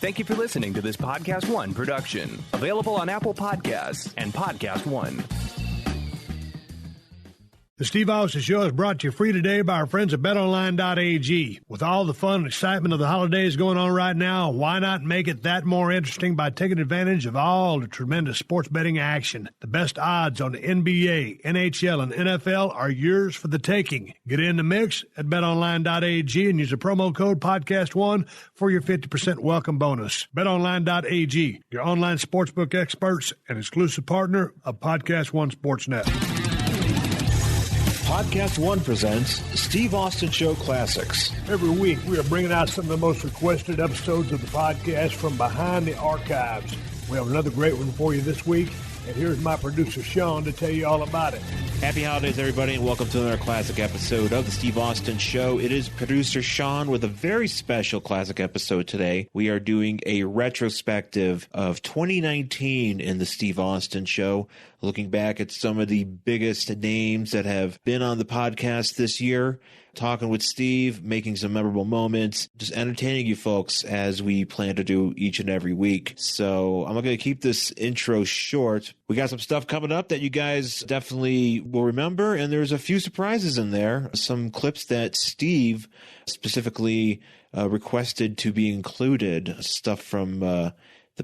Thank you for listening to this PodcastOne production. Available on Apple Podcasts and PodcastOne. The Steve Austin Show is brought to you free today by our friends at BetOnline.ag. With all the fun and excitement of the holidays going on right now, why not make it that more interesting by taking advantage of all the tremendous sports betting action? The best odds on the NBA, NHL, and NFL are yours for the taking. Get in the mix at BetOnline.ag and use the promo code PodcastOne for your 50% welcome bonus. BetOnline.ag, your online sportsbook experts and exclusive partner of PodcastOne Sportsnet. PodcastOne presents Steve Austin Show Classics. Every week, we are bringing out some of the most requested episodes of the podcast from behind the archives. We have another great one for you this week, and here's my producer, Sean, to tell you all about it. Happy holidays, everybody, and welcome to another classic episode of the Steve Austin Show. It is producer Sean with a very special classic episode today. We are doing a retrospective of 2019 in the Steve Austin Show, looking back at some of the biggest names that have been on the podcast this year, talking with Steve, making some memorable moments, just entertaining you folks as we plan to do each and every week. So I'm going to keep this intro short. We got some stuff coming up that you guys definitely will remember, and there's a few surprises in there. Some clips that Steve specifically requested to be included, stuff from the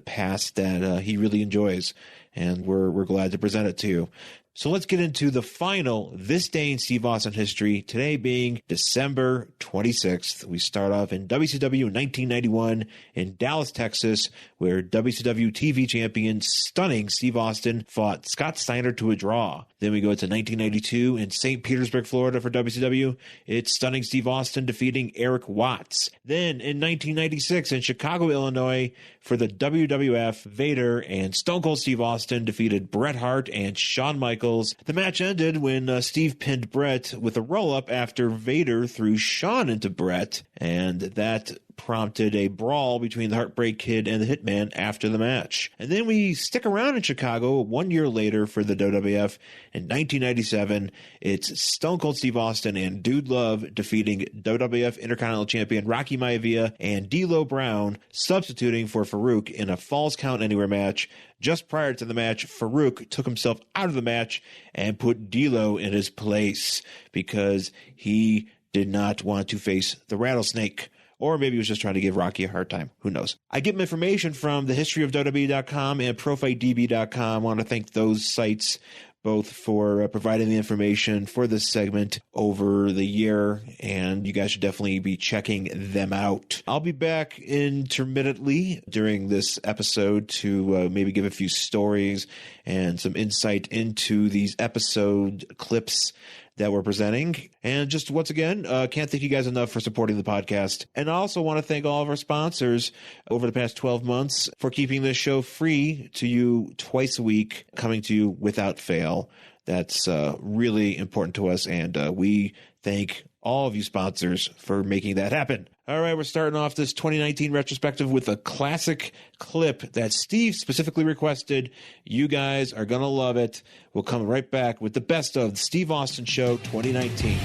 past that he really enjoys, and we're glad to present it to you. So let's get into the final This Day in Steve Austin history, today being December 26th. We start off in WCW 1991 in Dallas, Texas, where WCW TV champion Stunning Steve Austin fought Scott Steiner to a draw. Then we go to 1992 in St. Petersburg, Florida for WCW. It's Stunning Steve Austin defeating Eric Watts. Then in 1996 in Chicago, Illinois for the WWF, Vader and Stone Cold Steve Austin defeated Bret Hart and Shawn Michaels. The match ended when Steve pinned Bret with a roll-up after Vader threw Shawn into Bret, and that prompted a brawl between the Heartbreak Kid and the Hitman after the match. And then we stick around in Chicago 1 year later for the WWF. In 1997, it's Stone Cold Steve Austin and Dude Love defeating WWF Intercontinental Champion Rocky Maivia and D'Lo Brown, substituting for Farouk in a Falls Count Anywhere match. Just prior to the match, Farouk took himself out of the match and put D'Lo in his place because he did not want to face the Rattlesnake. Or maybe he was just trying to give Rocky a hard time. Who knows? I get my information from the historyofwwe.com and profightdb.com. I want to thank those sites both for providing the information for this segment over the year, and you guys should definitely be checking them out. I'll be back intermittently during this episode to maybe give a few stories and some insight into these episode clips that we're presenting. And just once again, can't thank you guys enough for supporting the podcast. And I also want to thank all of our sponsors over the past 12 months for keeping this show free to you twice a week, coming to you without fail. That's really important to us, and we thank all of you sponsors for making that happen. All right, we're starting off this 2019 retrospective with a classic clip that Steve specifically requested. You guys are going to love it. We'll come right back with the best of the Steve Austin Show 2019.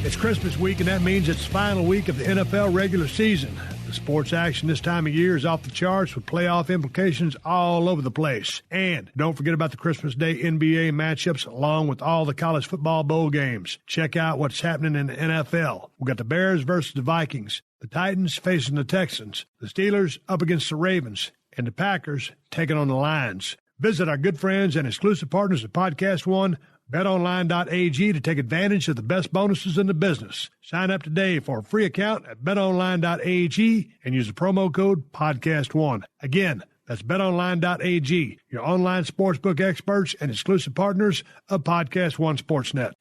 It's Christmas week, and that means it's the final week of the NFL regular season. The sports action this time of year is off the charts with playoff implications all over the place. And don't forget about the Christmas Day NBA matchups along with all the college football bowl games. Check out what's happening in the NFL. We've got the Bears versus the Vikings, the Titans facing the Texans, the Steelers up against the Ravens, and the Packers taking on the Lions. Visit our good friends and exclusive partners at PodcastOne, BetOnline.ag to take advantage of the best bonuses in the business. Sign up today for a free account at BetOnline.ag and use the promo code PodcastOne. Again, that's BetOnline.ag, your online sportsbook experts and exclusive partners of PodcastOne Sportsnet.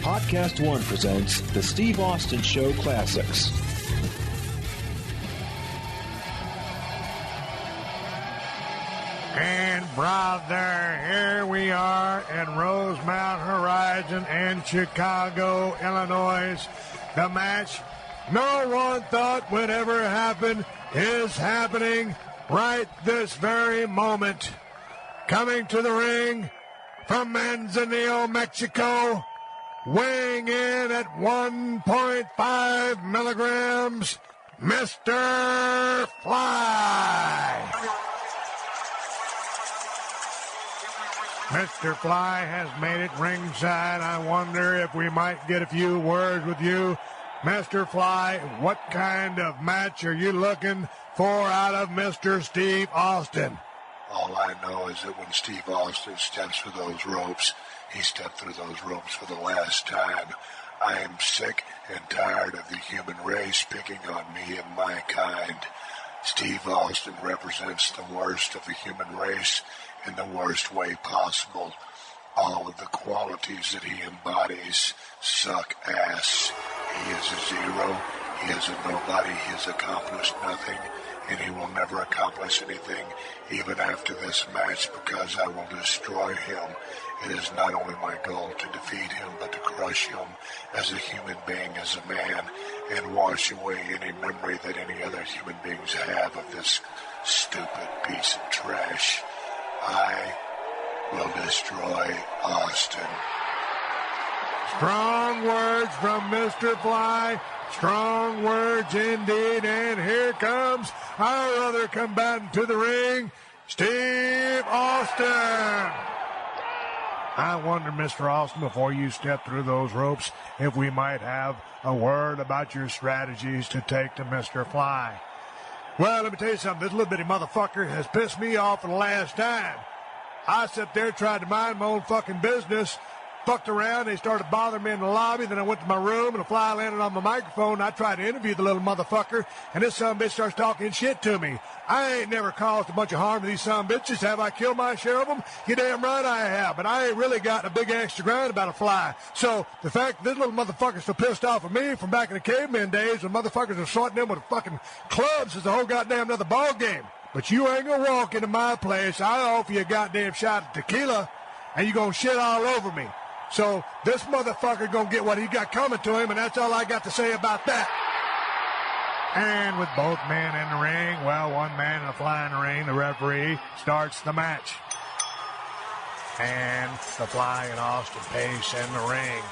PodcastOne presents the Steve Austin Show Classics. And brother, here we are in Rosemount Horizon in Chicago, Illinois. The match no one thought would ever happen is happening right this very moment. Coming to the ring from Manzanillo, Mexico, weighing in at 1.5 milligrams, Mr. Fly. Mr. Fly has made it ringside. I wonder if we might get a few words with you. Mr. Fly, what kind of match are you looking for out of Mr. Steve Austin? All I know is that when Steve Austin steps through those ropes, he stepped through those ropes for the last time. I am sick and tired of the human race picking on me and my kind. Steve Austin represents the worst of the human race in the worst way possible. All of the qualities that he embodies suck ass. He is a zero. He is a nobody. He has accomplished nothing, and he will never accomplish anything even after this match, because I will destroy him. It is not only my goal to defeat him, but to crush him as a human being, as a man, and wash away any memory that any other human beings have of this stupid piece of trash. I will destroy Austin. Strong words from Mr. Fly. Strong words indeed. And here comes our other combatant to the ring, Steve Austin. I wonder, Mr. Austin, before you step through those ropes, if we might have a word about your strategies to take to Mr. Fly. Well, let me tell you something. This little bitty motherfucker has pissed me off for the last time. I sat there, tried to mind my own fucking business, fucked around. They started bothering me in the lobby. Then I went to my room, and the Fly landed on my microphone. I tried to interview the little motherfucker, and this son of a bitch starts talking shit to me. I ain't never caused a bunch of harm to these son of bitches. Have I killed my share of them? You damn right I have. But I ain't really got a big axe to grind about a Fly. So the fact that this little motherfucker's so pissed off at me from back in the caveman days when motherfuckers are sorting them with fucking clubs is a whole goddamn another ball game. But you ain't gonna walk into my place. I offer you a goddamn shot of tequila, and you gonna shit all over me. So this motherfucker gonna get what he got coming to him, and that's all I got to say about that. And with both men in the ring, well, one man and a Fly in the ring, the referee starts the match. And the Fly and Austin Pace in the ring.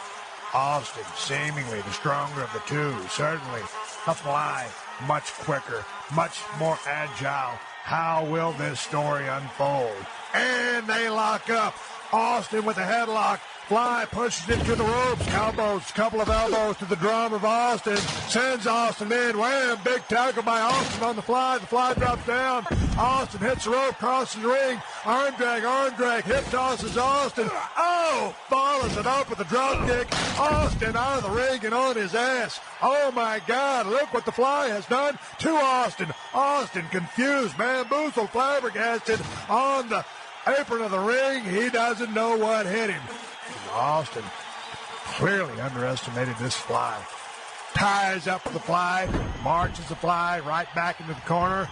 Austin, seemingly the stronger of the two, certainly. The Fly, much quicker, much more agile. How will this story unfold? And they lock up. Austin with a headlock. Fly pushes it to the ropes. Elbows, couple of elbows to the drum of Austin. Sends Austin in. Wham! Big tackle by Austin on the Fly. The Fly drops down. Austin hits the rope, crosses the ring. Arm drag. Hip tosses Austin. Oh! Follows it up with a drop kick. Austin out of the ring and on his ass. Oh my God! Look what the Fly has done to Austin. Austin confused, bamboozled, flabbergasted on the apron of the ring. He doesn't know what hit him. Austin clearly underestimated this Fly. Ties up the Fly, marches the Fly right back into the corner.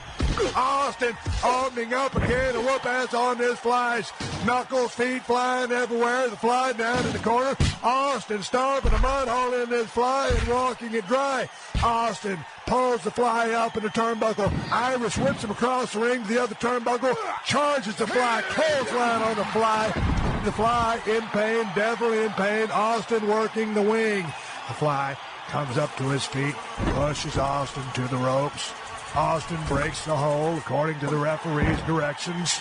Austin opening up again to whoop ass on this Fly's knuckles, feet flying everywhere. The Fly down in the corner. Austin stomping a mud hole in this Fly and walking it dry. Austin pulls the Fly up in the turnbuckle. Irish whips him across the ring to the other turnbuckle. Charges the Fly. Clothesline on the Fly. The Fly in pain, definitely in pain. Austin working the wing. The Fly comes up to his feet, pushes Austin to the ropes. Austin breaks the hold according to the referee's directions.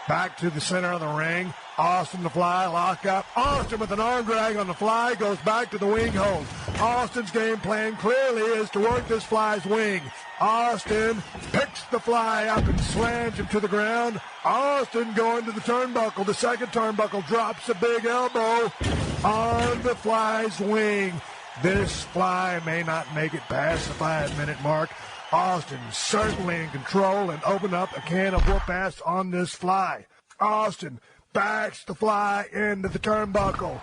Back to the center of the ring. Austin, the Fly, lock up. Austin with an arm drag on the Fly goes back to the wing hold. Austin's game plan clearly is to work this Fly's wing. Austin picks the Fly up and slams him to the ground. Austin going to the turnbuckle. The second turnbuckle drops a big elbow on the Fly's wing. This Fly may not make it past the 5-minute mark. Austin certainly in control and open up a can of whoop-ass on this Fly. Austin backs the Fly into the turnbuckle.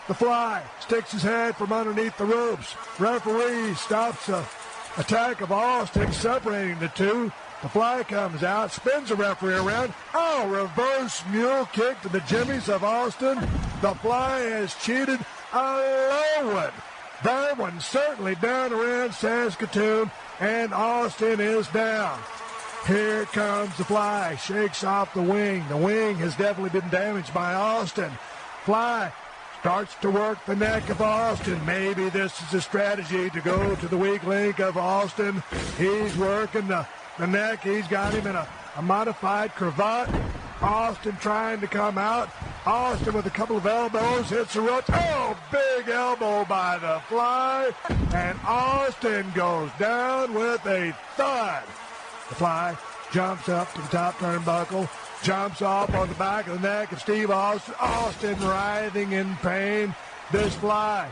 The Fly sticks his head from underneath the ropes. Referee stops the attack of Austin, separating the two. The Fly comes out, spins the referee around. Oh, reverse mule kick to the jimmies of Austin. The Fly has cheated a low one. That one certainly down around Saskatoon, and Austin is down. Here comes the Fly. Shakes off the wing. The wing has definitely been damaged by Austin. Fly starts to work the neck of Austin. Maybe this is a strategy to go to the weak link of Austin. He's working the neck. He's got him in a modified cravat. Austin trying to come out. Austin with a couple of elbows hits the rope. Oh, big elbow by the Fly. And Austin goes down with a thud. The Fly jumps up to the top turnbuckle. Jumps off on the back of the neck of Steve Austin. Austin writhing in pain. This Fly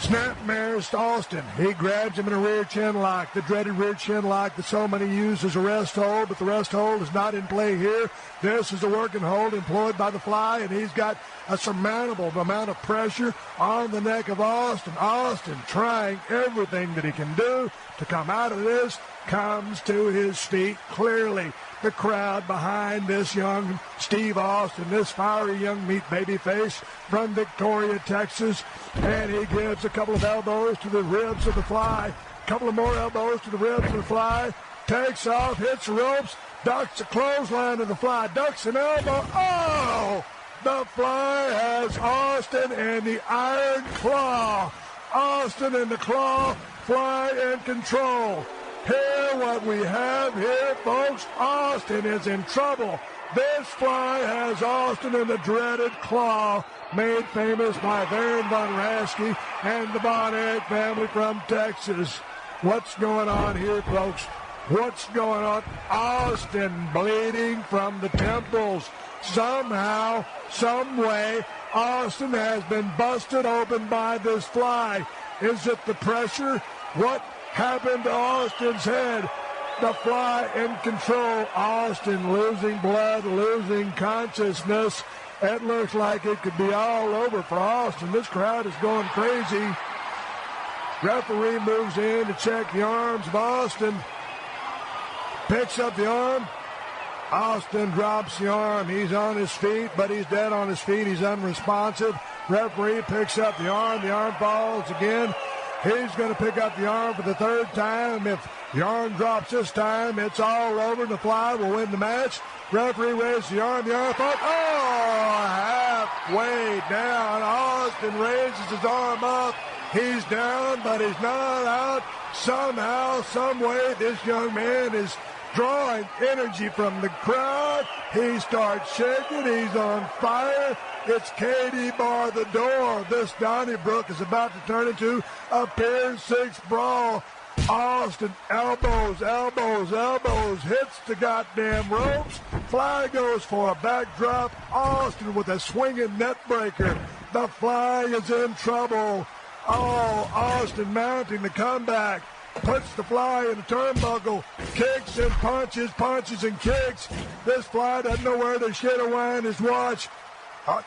snapmares Austin. He grabs him in a rear chin lock, the dreaded rear chin lock that so many use as a rest hold, but the rest hold is not in play here. This is a working hold employed by the Fly, and he's got a surmountable amount of pressure on the neck of Austin. Austin trying everything that he can do to come out of this, comes to his feet. Clearly, the crowd behind this young Steve Austin, this fiery young meat baby face from Victoria, Texas. And he gives a couple of elbows to the ribs of the Fly. A couple of more elbows to the ribs of the Fly. Takes off, hits the ropes, ducks a clothesline of the Fly, ducks an elbow. Oh! The Fly has Austin and the Iron Claw. Austin and the Claw, Fly in control. Here, what we have here, folks, Austin is in trouble. This Fly has Austin in the dreaded Claw, made famous by Baron Von Raschke and the Von Erich family from Texas. What's going on here, folks? What's going on? Austin bleeding from the temples. Somehow, some way, Austin has been busted open by this Fly. Is it the pressure? What happened to Austin's head? The Fly in control. Austin losing blood, losing consciousness. It looks like it could be all over for Austin. This crowd is going crazy. Referee moves in to check the arms of Austin. Picks up the arm. Austin drops the arm. He's on his feet, but he's dead on his feet. He's unresponsive. Referee picks up the arm. The arm falls again. He's going to pick up the arm for the third time. If the arm drops this time, it's all over. The Fly will win the match. Referee raises the arm. The arm falls. Oh, halfway down. Austin raises his arm up. He's down, but he's not out. Somehow, some way, this young man is drawing energy from the crowd. He starts shaking. He's on fire. It's Katie bar the door. This Donnybrook is about to turn into a Pier 6 brawl. Austin elbows, hits the goddamn ropes. Fly goes for a backdrop. Austin with a swinging net breaker. The Fly is in trouble. Oh, Austin mounting the comeback. Puts the Fly in a turnbuckle. Kicks and punches and kicks. This Fly doesn't know where to shit or wind his watch.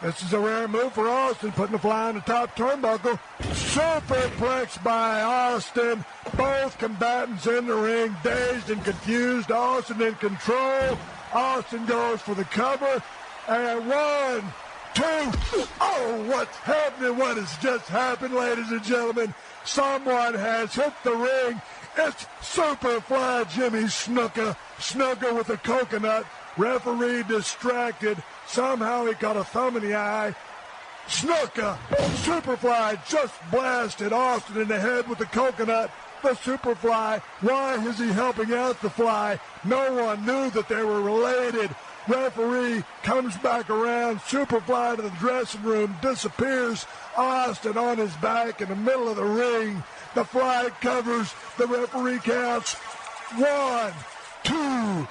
This is a rare move for Austin, putting the Fly on the top turnbuckle. Superplex by Austin. Both combatants in the ring, dazed and confused. Austin in control. Austin goes for the cover. And 1, 2. Oh, what's happening? What has just happened, ladies and gentlemen? Someone has hit the ring. It's Superfly Jimmy Snuka. Snuka with a coconut. Referee distracted. Somehow he got a thumb in the eye. Snuka, Superfly just blasted Austin in the head with the coconut. The Superfly, why is he helping out the Fly? No one knew that they were related. Referee comes back around. Superfly to the dressing room, disappears. Austin on his back in the middle of the ring. The Fly covers. The referee counts 1, 2,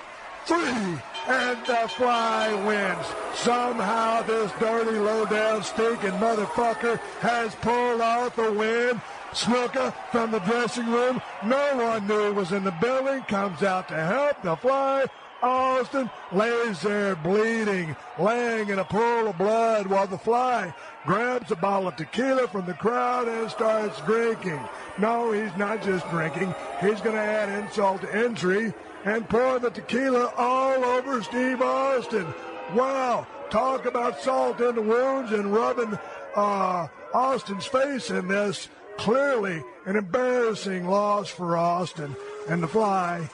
3. And the Fly wins. Somehow this dirty, low-down, stinking motherfucker has pulled off the win. Snuka from the dressing room. No one knew he was in the building. Comes out to help the Fly. Austin lays there bleeding, laying in a pool of blood while the Fly grabs a bottle of tequila from the crowd and starts drinking. No, he's not just drinking. He's going to add insult to injury and pour the tequila all over Steve Austin. Wow, talk about salt in the wounds and rubbing Austin's face in this. Clearly an embarrassing loss for Austin. And the Fly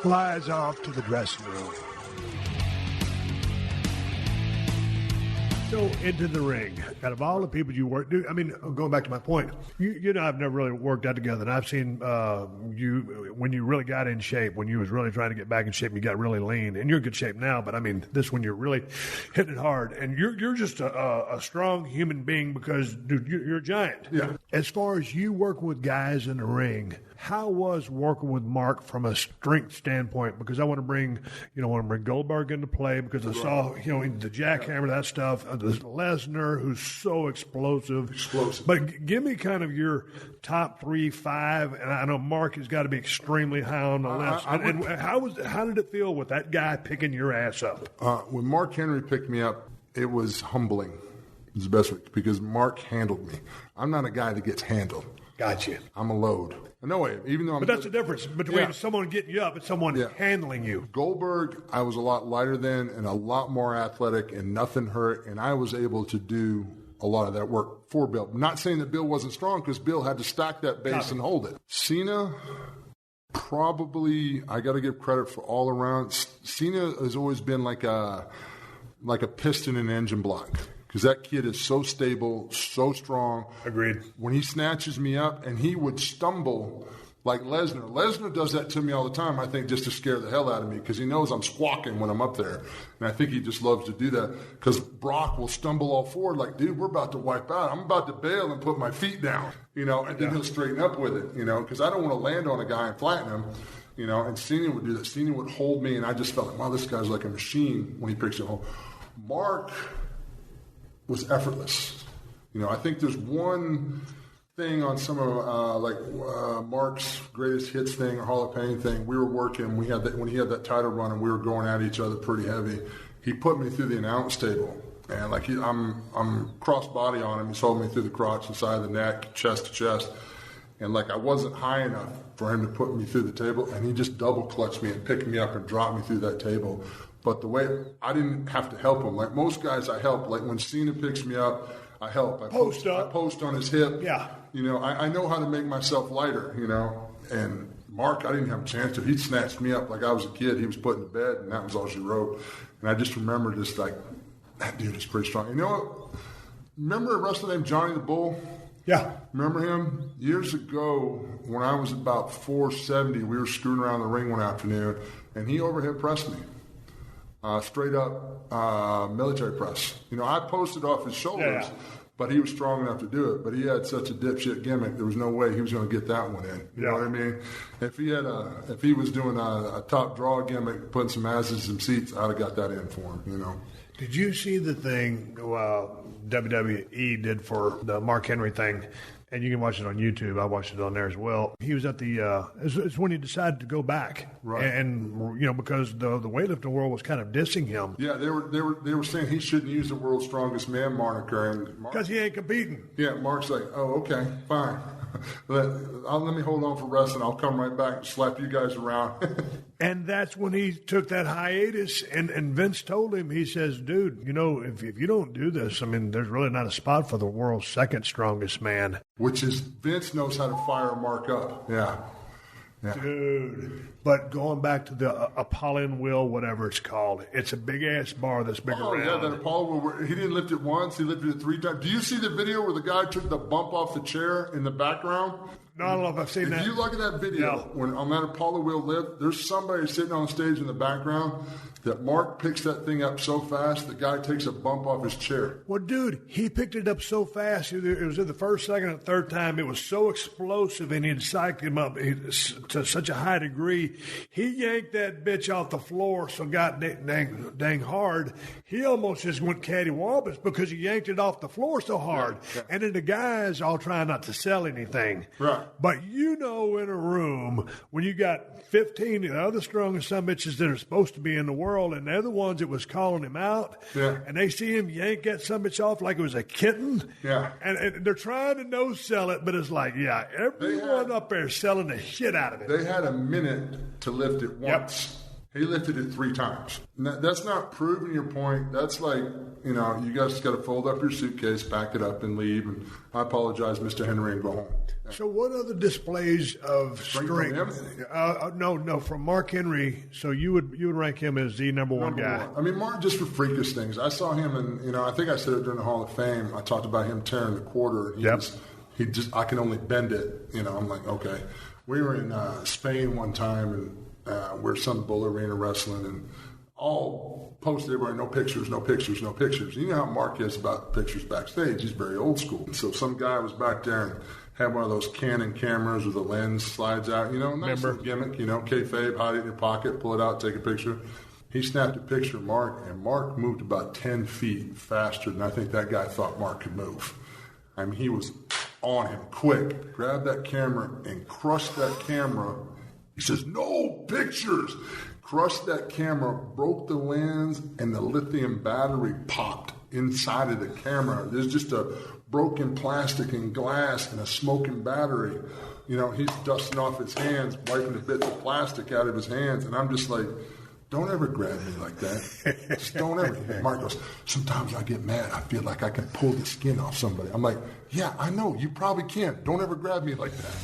flies off to the dressing room. So into the ring. Out of all the people you work, I mean, going back to my point, you know, I've never really worked out together, and I've seen you when you really got in shape, when you was really trying to get back in shape, and you got really lean, and you're in good shape now. But I mean, this when you're really hitting it hard, and you're just a strong human being because, dude, you're a giant. Yeah. As far as you working with guys in the ring, how was working with Mark from a strength standpoint? Because I want to bring Goldberg into play because I saw, the jackhammer, that stuff. This Lesnar, who's so explosive. But give me kind of your top 3, 5, and I know Mark has got to be extremely high on the list. And how did it feel with that guy picking your ass up? When Mark Henry picked me up, it was humbling. It's the best way, because Mark handled me. I'm not a guy that gets handled. Gotcha. I'm a load. No way. Even though I'm. But that's the difference between someone getting you up and someone handling you. Goldberg, I was a lot lighter than and a lot more athletic, and nothing hurt, and I was able to do a lot of that work for Bill. I'm not saying that Bill wasn't strong, because Bill had to stack that base and hold it. Cena, probably, I got to give credit for all around. Cena has always been like a piston in an engine block. Because that kid is so stable, so strong. Agreed. When he snatches me up, and he would stumble like Lesnar. Lesnar does that to me all the time, I think, just to scare the hell out of me, because he knows I'm squawking when I'm up there. And I think he just loves to do that, because Brock will stumble all forward like, dude, we're about to wipe out. I'm about to bail and put my feet down, and then he'll straighten up with it, because I don't want to land on a guy and flatten him. And Cena would do that. Cena would hold me, and I just felt like, wow, this guy's like a machine when he picks it home. Mark was effortless. I think there's one thing on some of Mark's greatest hits thing or Hall of Fame thing. We were working. We had that when he had that title run, and we were going at each other pretty heavy. He put me through the announce table, and I'm cross body on him. He's holding me through the crotch, the side of the neck, chest to chest, and I wasn't high enough for him to put me through the table, and he just double clutched me and picked me up and dropped me through that table. But the way I didn't have to help him. Like most guys, I help. Like when Cena picks me up, I help. I post on his hip. Yeah. I know how to make myself lighter, And Mark, I didn't have a chance to. He snatched me up like I was a kid. He was put in bed, and that was all she wrote. And I just remember just like, that dude is pretty strong. You know what? Remember a wrestler named Johnny the Bull? Yeah. Remember him? Years ago, when I was about 470, we were screwing around the ring one afternoon, and he overhead pressed me. Straight up military press. I posted off his shoulders, but he was strong enough to do it. But he had such a dipshit gimmick, there was no way he was going to get that one in. You know what I mean? If he was doing a top draw gimmick, putting some asses in some seats, I'd have got that in for him. Did you see the thing WWE did for the Mark Henry thing? And you can watch it on YouTube. I watched it on there as well. He was at the it's when he decided to go back, right? And because the weightlifting world was kind of dissing him. Yeah, they were saying he shouldn't use the world's strongest man moniker, and because he ain't competing. Yeah, Mark's like, oh, okay, fine. Let me hold on for wrestling. I'll come right back and slap you guys around. And that's when he took that hiatus, and Vince told him, he says, dude, if you don't do this, there's really not a spot for the world's second strongest man. Which is, Vince knows how to fire Mark up. Yeah. Dude. But going back to the Apollon wheel, whatever it's called, it's a big-ass bar that's big around. Yeah, that Apollo wheel, he didn't lift it once, he lifted it 3 times. Do you see the video where the guy took the bump off the chair in the background? No, I don't know if I've seen that. If you look at that video, when on that Apollo wheel lift, there's somebody sitting on stage in the background that Mark picks that thing up so fast, the guy takes a bump off his chair. Well, dude, he picked it up so fast. It was in the first, second, and third time. It was so explosive, and he'd psyched him up to such a high degree. He yanked that bitch off the floor so dang hard. He almost just went cattywampus because he yanked it off the floor so hard. Yeah. And then the guys all trying not to sell anything. Right. But in a room, when you got 15 of the other strongest some bitches that are supposed to be in the world, and they're the ones that was calling him out, and they see him yank that some bitch off like it was a kitten, and they're trying to no-sell it, but it's like, everyone up there selling the shit out of it. They had a minute to lift it once. He lifted it 3 times. Now, that's not proving your point. That's like you know, you guys got to fold up your suitcase, pack it up, and leave. And I apologize, Mr. Henry, and go home. So what other displays of strength? No, from Mark Henry. So you would rank him as the number one guy. I mean, Mark just for freakish things. I saw him, and you know, I think I said it during the Hall of Fame. I talked about him tearing the quarter. He just I can only bend it. You know, I'm like, okay. We were in Spain one time, and we're some bull arena wrestling, and all posted everybody, no pictures, no pictures, no pictures. You know how Mark is about pictures backstage. He's very old school. So some guy was back there and had one of those Canon cameras where the lens slides out, you know, nice little gimmick, you know, kayfabe, hide it in your pocket, pull it out, take a picture. He snapped a picture of Mark, and Mark moved about 10 feet faster than I think that guy thought Mark could move. I mean, he was on him quick, grabbed that camera and crushed that camera. He says, no pictures. Crushed that camera, broke the lens, and the lithium battery popped inside of the camera. There's just a broken plastic and glass and a smoking battery. You know, he's dusting off his hands, wiping the bits of plastic out of his hands, and I'm just like, don't ever grab me like that. Just don't ever. Mark goes, sometimes I get mad. I feel like I can pull the skin off somebody. I'm like, yeah, I know. You probably can. Don't ever grab me like that.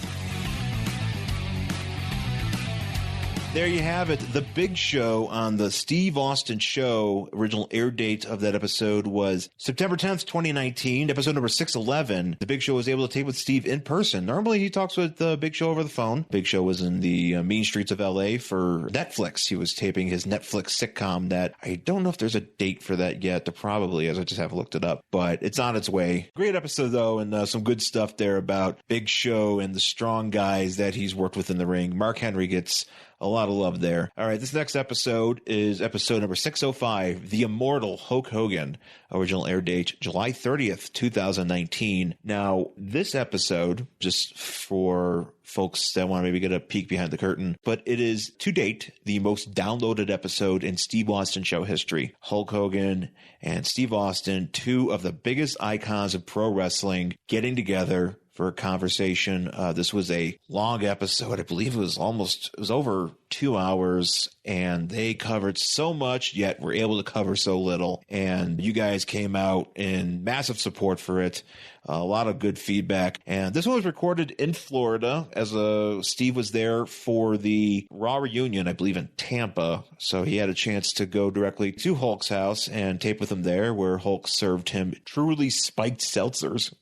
There you have it. The Big Show on the Steve Austin Show. Original air date of that episode was September 10th, 2019, episode number 611. The Big Show was able to tape with Steve in person. Normally he talks with the Big Show over the phone. Big Show was in the mean streets of LA for Netflix. He was taping his Netflix sitcom that I don't know if there's a date for that yet. Probably, as I just haven't looked it up, but it's on its way. Great episode though, and some good stuff there about Big Show and the strong guys that he's worked with in the ring. Mark Henry gets a lot of love there. All right, this next episode is episode number 605, The Immortal Hulk Hogan. Original air date, July 30th, 2019. Now, this episode, just for folks that want to maybe get a peek behind the curtain, but it is, to date, the most downloaded episode in Steve Austin Show history. Hulk Hogan and Steve Austin, two of the biggest icons of pro wrestling, getting together for a conversation. This was a long episode. I believe it was over 2 hours, and they covered so much, yet were able to cover so little. And you guys came out in massive support for it. A lot of good feedback. And this one was recorded in Florida as Steve was there for the Raw reunion, I believe in Tampa. So he had a chance to go directly to Hulk's house and tape with him there, where Hulk served him truly spiked seltzers.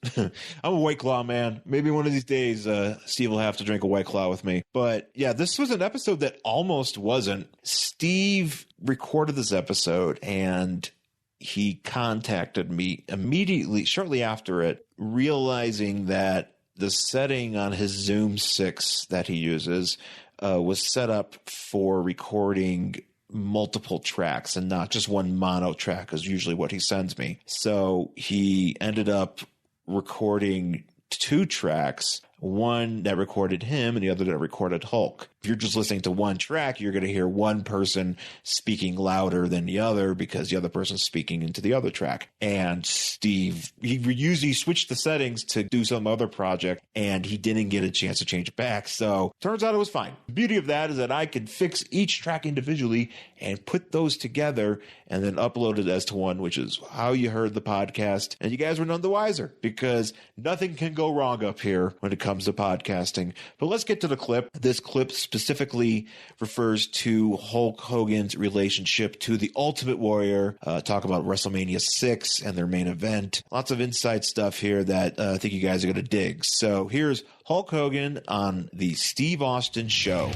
I'm a White Claw man. Maybe one of these days, Steve will have to drink a White Claw with me. But yeah, this was an episode that almost wasn't. Steve recorded this episode and he contacted me immediately, shortly after it, realizing that the setting on his Zoom 6 that he uses was set up for recording multiple tracks and not just one mono track, is usually what he sends me. So he ended up recording 2 tracks, one that recorded him and the other that recorded Hulk. If you're just listening to one track, you're going to hear one person speaking louder than the other because the other person's speaking into the other track. And Steve, he switched the settings to do some other project, and he didn't get a chance to change it back. So turns out it was fine. The beauty of that is that I could fix each track individually and put those together and then upload it as to one, which is how you heard the podcast. And you guys were none the wiser because nothing can go wrong up here when it comes to podcasting. But let's get to the clip. This clip specifically refers to Hulk Hogan's relationship to the Ultimate Warrior. Talk about WrestleMania 6 and their main event. Lots of inside stuff here that I think you guys are going to dig. So here's Hulk Hogan on the Steve Austin Show.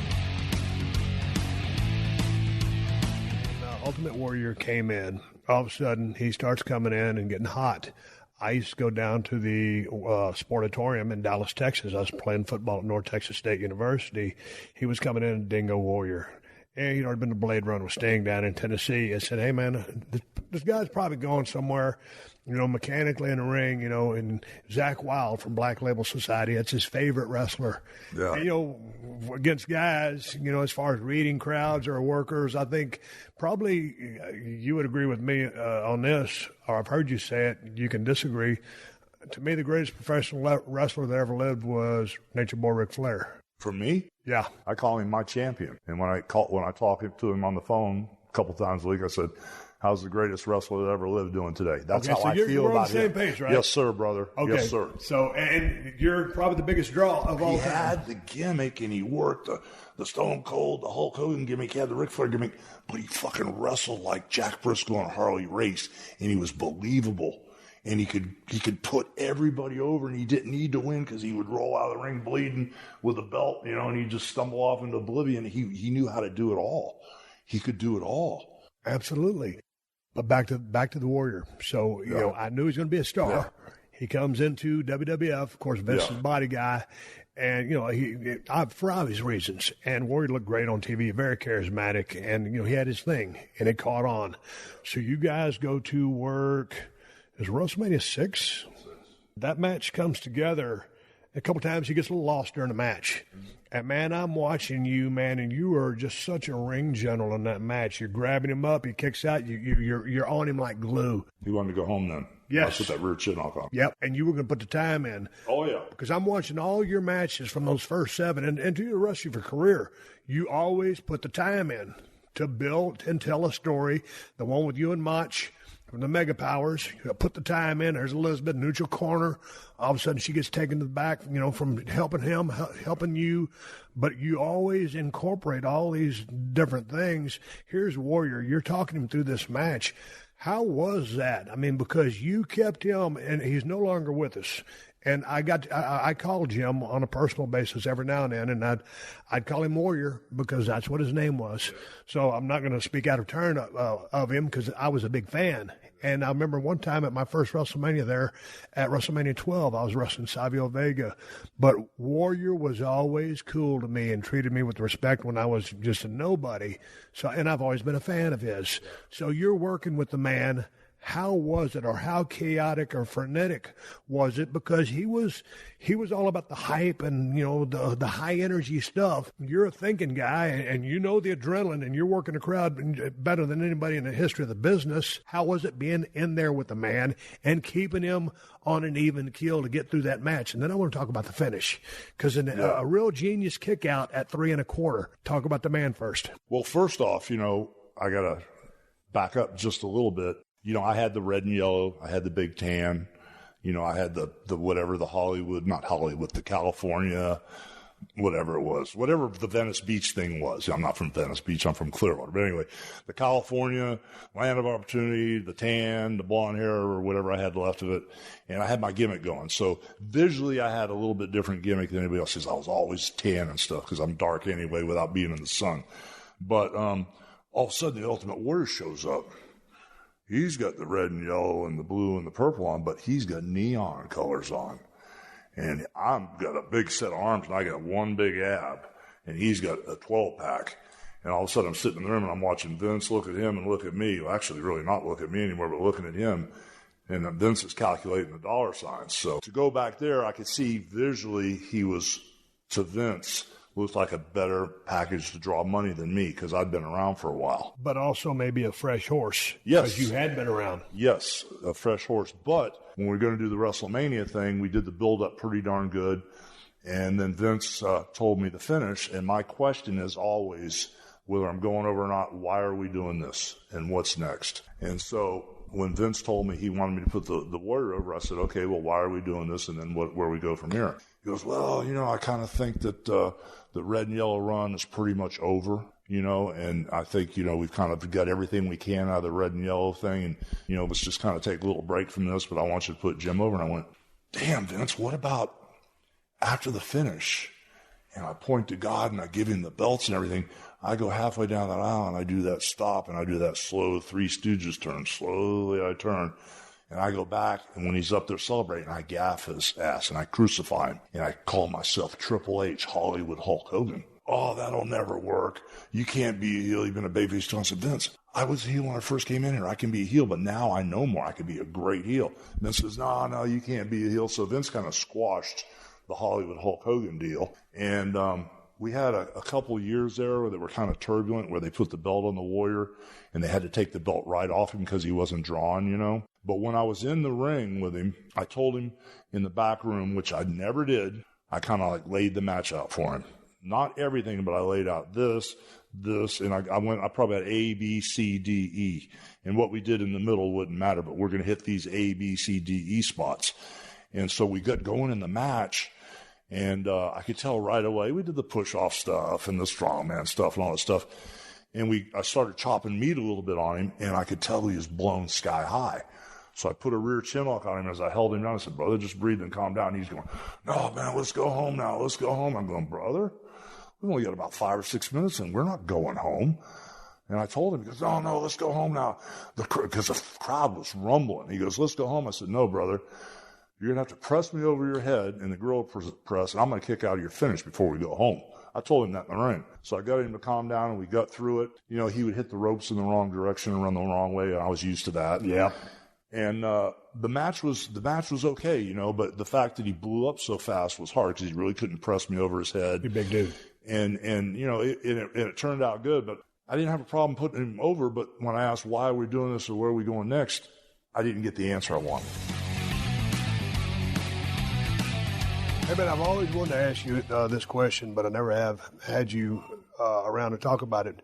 Ultimate Warrior came in. All of a sudden, he starts coming in and getting hot. I used to go down to the Sportatorium in Dallas, Texas. I was playing football at North Texas State University. He was coming in Dingo Warrior. And he'd already been to Blade Run with Sting down in Tennessee. I said, hey, man, this guy's probably going somewhere, mechanically in the ring, and Zach Wilde from Black Label Society, that's his favorite wrestler. Yeah. And, against guys, as far as reading crowds or workers, I think probably you would agree with me on this, or I've heard you say it, you can disagree. To me, the greatest professional wrestler that ever lived was Nature Boy Ric Flair. For me? Yeah. I call him my champion. And when I talk to him on the phone a couple times a week, I said, how's the greatest wrestler that ever lived doing today? That's Okay, how so I feel we're about on the same him. page, right? Yes, sir, brother. Okay. Yes, sir. So, and you're probably the biggest draw of all He time. had the gimmick, and he worked the Stone Cold, the Hulk Hogan gimmick. He had the Ric Flair gimmick, but he fucking wrestled like Jack Briscoe and Harley Race, and he was believable. And he could put everybody over, and he didn't need to win because he would roll out of the ring bleeding with a belt, you know, and he'd just stumble off into oblivion. He knew how to do it all. He could do it all. Absolutely. But back to the Warrior. So, you know, I knew he was going to be a star. Yeah. He comes into WWF, of course, Vince's body guy, and, you know, for obvious reasons. And Warrior looked great on TV, very charismatic, and, you know, he had his thing, and it caught on. So you guys go to work. It was WrestleMania 6. That match comes together. A couple times he gets a little lost during the match. And, man, I'm watching you, man, and you are just such a ring general in that match. You're grabbing him up. He kicks out. You're on him like glue. He wanted to go home then. Yes. That's what that rear chin knock on. Yep, and you were going to put the time in. Oh, yeah. Because I'm watching all your matches from those first 7 and to the rest of your career. You always put the time in to build and tell a story. The one with you and Mach from the Mega Powers, you put the time in. There's Elizabeth, neutral corner. All of a sudden, she gets taken to the back, you know, from helping him, helping you. But you always incorporate all these different things. Here's Warrior. You're talking him through this match. How was that? I mean, because you kept him, and he's no longer with us. And I called Jim on a personal basis every now and then, and I'd call him Warrior because that's what his name was. So I'm not going to speak out of turn of him because I was a big fan. And I remember one time at my first WrestleMania there, at WrestleMania 12, I was wrestling Savio Vega. But Warrior was always cool to me and treated me with respect when I was just a nobody. So, and I've always been a fan of his. So you're working with the man. How was it, or how chaotic or frenetic was it? Because he was all about the hype and, you know, the high energy stuff. You're a thinking guy, and you know the adrenaline, and you're working the crowd better than anybody in the history of the business. How was it being in there with the man and keeping him on an even keel to get through that match? And then I want to talk about the finish, because a real genius kick out at 3 1/4. Talk about the man first. Well, first off, you know, I got to back up just a little bit. You know, I had the red and yellow. I had the big tan. You know, I had the whatever, the Hollywood, not Hollywood, the California, whatever it was, whatever the Venice Beach thing was. I'm not from Venice Beach. I'm from Clearwater. But anyway, the California, land of opportunity, the tan, the blonde hair, or whatever I had left of it. And I had my gimmick going. So visually, I had a little bit different gimmick than anybody else, because I was always tan and stuff, because I'm dark anyway without being in the sun. But all of a sudden, the Ultimate Warrior shows up. He's got the red and yellow and the blue and the purple on, but he's got neon colors on. And I've got a big set of arms, and I got one big ab, and he's got a 12-pack. And all of a sudden, I'm sitting in the room, and I'm watching Vince look at him and look at me. Well, actually, really not look at me anymore, but looking at him. And Vince is calculating the dollar signs. So to go back there, I could see visually he was, to Vince, looked like a better package to draw money than me, because I'd been around for a while. But also maybe a fresh horse. Yes. Because you had been around. Yes, a fresh horse. But when we were going to do the WrestleMania thing, we did the build-up pretty darn good. And then Vince told me the finish. And my question is always, whether I'm going over or not, why are we doing this? And what's next? And so when Vince told me he wanted me to put the Warrior over, I said, okay, well, why are we doing this? And then where we go from here? He goes, well, you know, I kind of think that the red and yellow run is pretty much over, you know, and I think, you know, we've kind of got everything we can out of the red and yellow thing, and, you know, let's just kind of take a little break from this, but I want you to put Jim over. And I went, damn, Vince, what about after the finish? And I point to God, and I give him the belts and everything. I go halfway down that aisle, and I do that stop, and I do that slow Three Stooges turn. Slowly I turn. And I go back, and when he's up there celebrating, I gaff his ass, and I crucify him, and I call myself Triple H, Hollywood Hulk Hogan. Oh, that'll never work. You can't be a heel. You've been a babyface. I said, Vince, I was a heel when I first came in here. I can be a heel, but now I know more. I can be a great heel. Vince says, no, you can't be a heel. So Vince kind of squashed the Hollywood Hulk Hogan deal. And we had a couple of years there that were kind of turbulent, where they put the belt on the Warrior, and they had to take the belt right off him because he wasn't drawn, you know. But when I was in the ring with him, I told him in the back room, which I never did, I kind of like laid the match out for him. Not everything, but I laid out this, this, and I probably had A, B, C, D, E. And what we did in the middle wouldn't matter, but we're going to hit these A, B, C, D, E spots. And so we got going in the match, and I could tell right away. We did the push-off stuff and the strongman stuff and all that stuff. And I started chopping meat a little bit on him, and I could tell he was blown sky high. So I put a rear chin lock on him as I held him down. I said, brother, just breathe and calm down. And he's going, no, man, let's go home now. Let's go home. I'm going, brother, we only got about 5 or 6 minutes, and we're not going home. And I told him, he goes, no, let's go home now. Because the crowd was rumbling. He goes, let's go home. I said, no, brother, you're going to have to press me over your head in the gorilla press, and I'm going to kick out of your finish before we go home. I told him that in the ring. So I got him to calm down, and we got through it. You know, he would hit the ropes in the wrong direction and run the wrong way, and I was used to that. Yeah. And the match was okay, you know, but the fact that he blew up so fast was hard because he really couldn't press me over his head. You big dude. And you know, it turned out good, but I didn't have a problem putting him over. But when I asked why are we doing this or where are we going next, I didn't get the answer I wanted. Hey, man, I've always wanted to ask you this question, but I never have had you around to talk about it.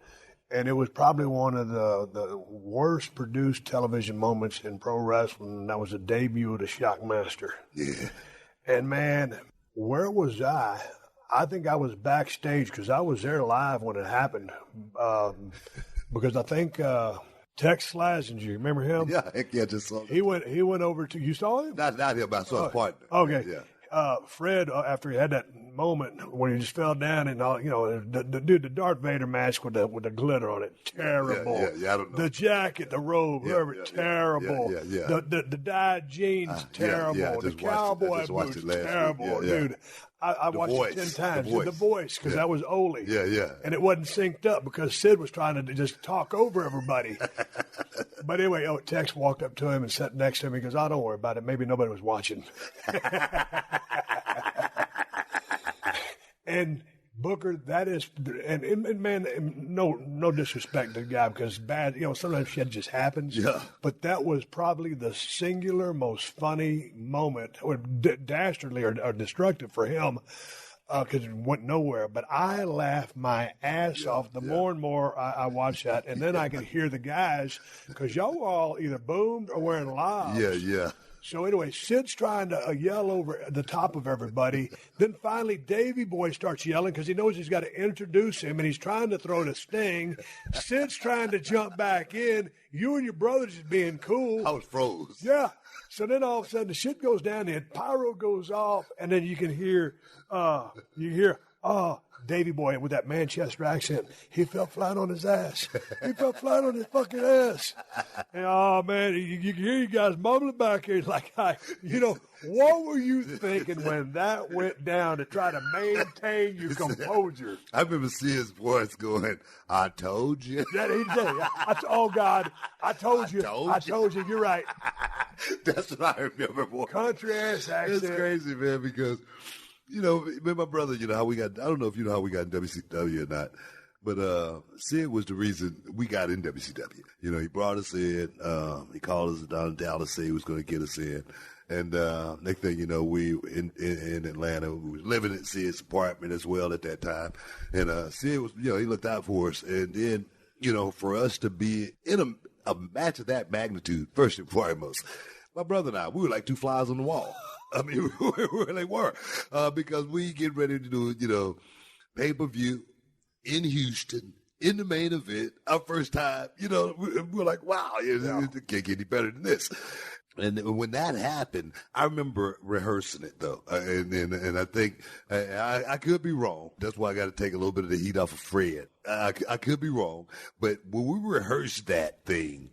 And it was probably one of the worst produced television moments in pro wrestling, and that was the debut of the Shockmaster. Yeah. And, man, where was I? I think I was backstage because I was there live when it happened. Because I think Tex Slazenger, remember him? Yeah, heck yeah, just saw him. He went over to – you saw him? Not him, but I saw his partner. Okay. Yeah. Fred, after he had that moment when he just fell down and all, you know, the Darth Vader mask with the glitter on it, terrible. Yeah, I don't know. The jacket, the robe, terrible. Yeah. The dyed jeans, terrible. The cowboy boots, terrible, dude. I watched it 10 times. The voice, because that was Ole. Yeah. And it wasn't synced up because Sid was trying to just talk over everybody. But anyway, Tex walked up to him and sat next to him. He goes, "Oh, don't worry about it. Maybe nobody was watching." And Booker, that is, and man, no disrespect to the guy because bad, you know, sometimes shit just happens. Yeah. But that was probably the singular most funny moment, or dastardly or destructive for him, because it went nowhere. But I laughed my ass off. The more and more I watched that, and then I could hear the guys because y'all were all either boomed or wearing lives. Yeah. So anyway, Sid's trying to yell over the top of everybody. Then finally, Davey Boy starts yelling because he knows he's got to introduce him, and he's trying to throw the sting. Sid's trying to jump back in. You and your brother just being cool. I was froze. Yeah. So then all of a sudden the shit goes down, the pyro goes off, and then you can hear, Davey Boy with that Manchester accent. He fell flat on his ass. He fell flat on his fucking ass. And, oh, man, you can hear you guys mumbling back here like, what were you thinking when that went down to try to maintain your composure? I remember seeing his voice going, "I told you." That he did. Oh, God, I told you. I told you. You're right. That's what I remember, boy. Country-ass accent. It's crazy, man, because... You know, me and my brother, you know how we got, I don't know if you know how we got in WCW or not, but Sid was the reason we got in WCW. You know, he brought us in, he called us down in Dallas, said he was going to get us in. And next thing you know, we in Atlanta, we were living at Sid's apartment as well at that time. And Sid was, you know, he looked out for us. And then, you know, for us to be in a match of that magnitude, first and foremost, my brother and I, we were like two flies on the wall. I mean, we really were, because we get ready to do, you know, pay-per-view in Houston, in the main event, our first time, you know, we're like, wow, it can't get any better than this. And when that happened, I remember rehearsing it, though, and I think I could be wrong. That's why I got to take a little bit of the heat off of Fred. I could be wrong, but when we rehearsed that thing,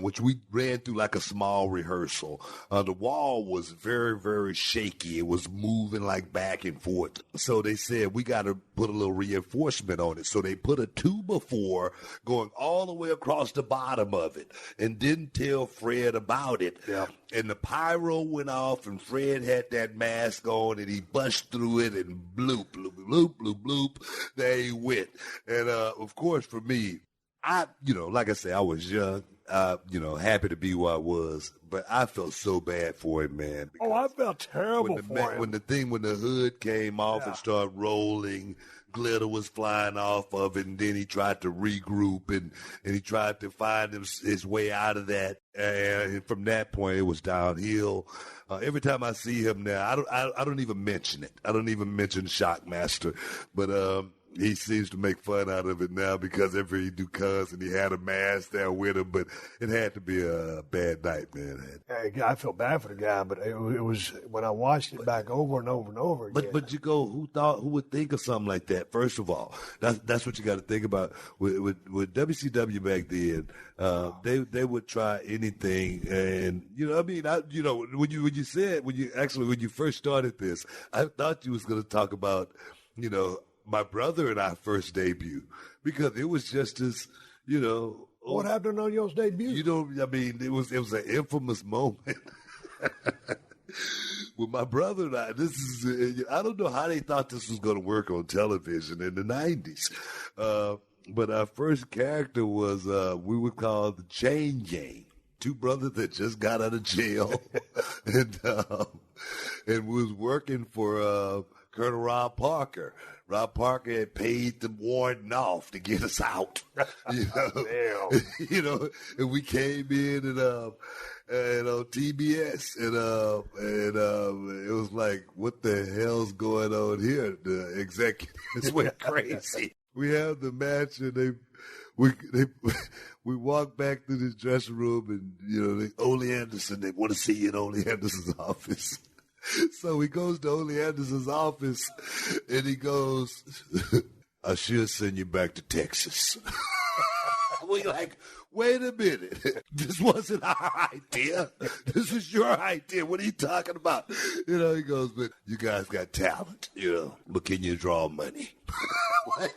which we ran through like a small rehearsal. The wall was very, very shaky. It was moving like back and forth. So they said, we got to put a little reinforcement on it. So they put a 2x4 going all the way across the bottom of it and didn't tell Fred about it. Yeah. And the pyro went off and Fred had that mask on and he bust through it and bloop, bloop, bloop, bloop, bloop. There he went. And, of course, for me, like I say, I was young. Happy to be where I was, but I felt so bad for him, man. Oh, I felt terrible for him. When the hood came off and started rolling, glitter was flying off of it, and then he tried to regroup and he tried to find his way out of that. And from that point, it was downhill. Every time I see him now, I don't even mention it. I don't even mention Shockmaster, but he seems to make fun out of it now because every he do cuz and he had a mask there with him, but it had to be a bad night, man. I feel bad for the guy, but it was when I watched it back over and over and over again. But you go, who would think of something like that? First of all, that's what you got to think about with WCW back then. They would try anything, and when you first started this, I thought you was going to talk about my brother and I first debut, because it was just as, What happened on your debut? It was an infamous moment. With my brother and I, I don't know how they thought this was going to work on television in the 90s. But our first character was, we would call the Chain Gang. Two brothers that just got out of jail. and was working for, Colonel Rob Parker. Rob Parker had paid the warden off to get us out. And we came in and on TBS and it was like, what the hell's going on here? The executives went crazy. We have the match and we walk back to this dressing room and Ole Anderson, they want to see you in Ole Anderson's office. So he goes to Ole Anderson's office, and he goes, I should send you back to Texas. We're like, wait a minute. This wasn't our idea. This is your idea. What are you talking about? He goes, but you guys got talent, but can you draw money? What?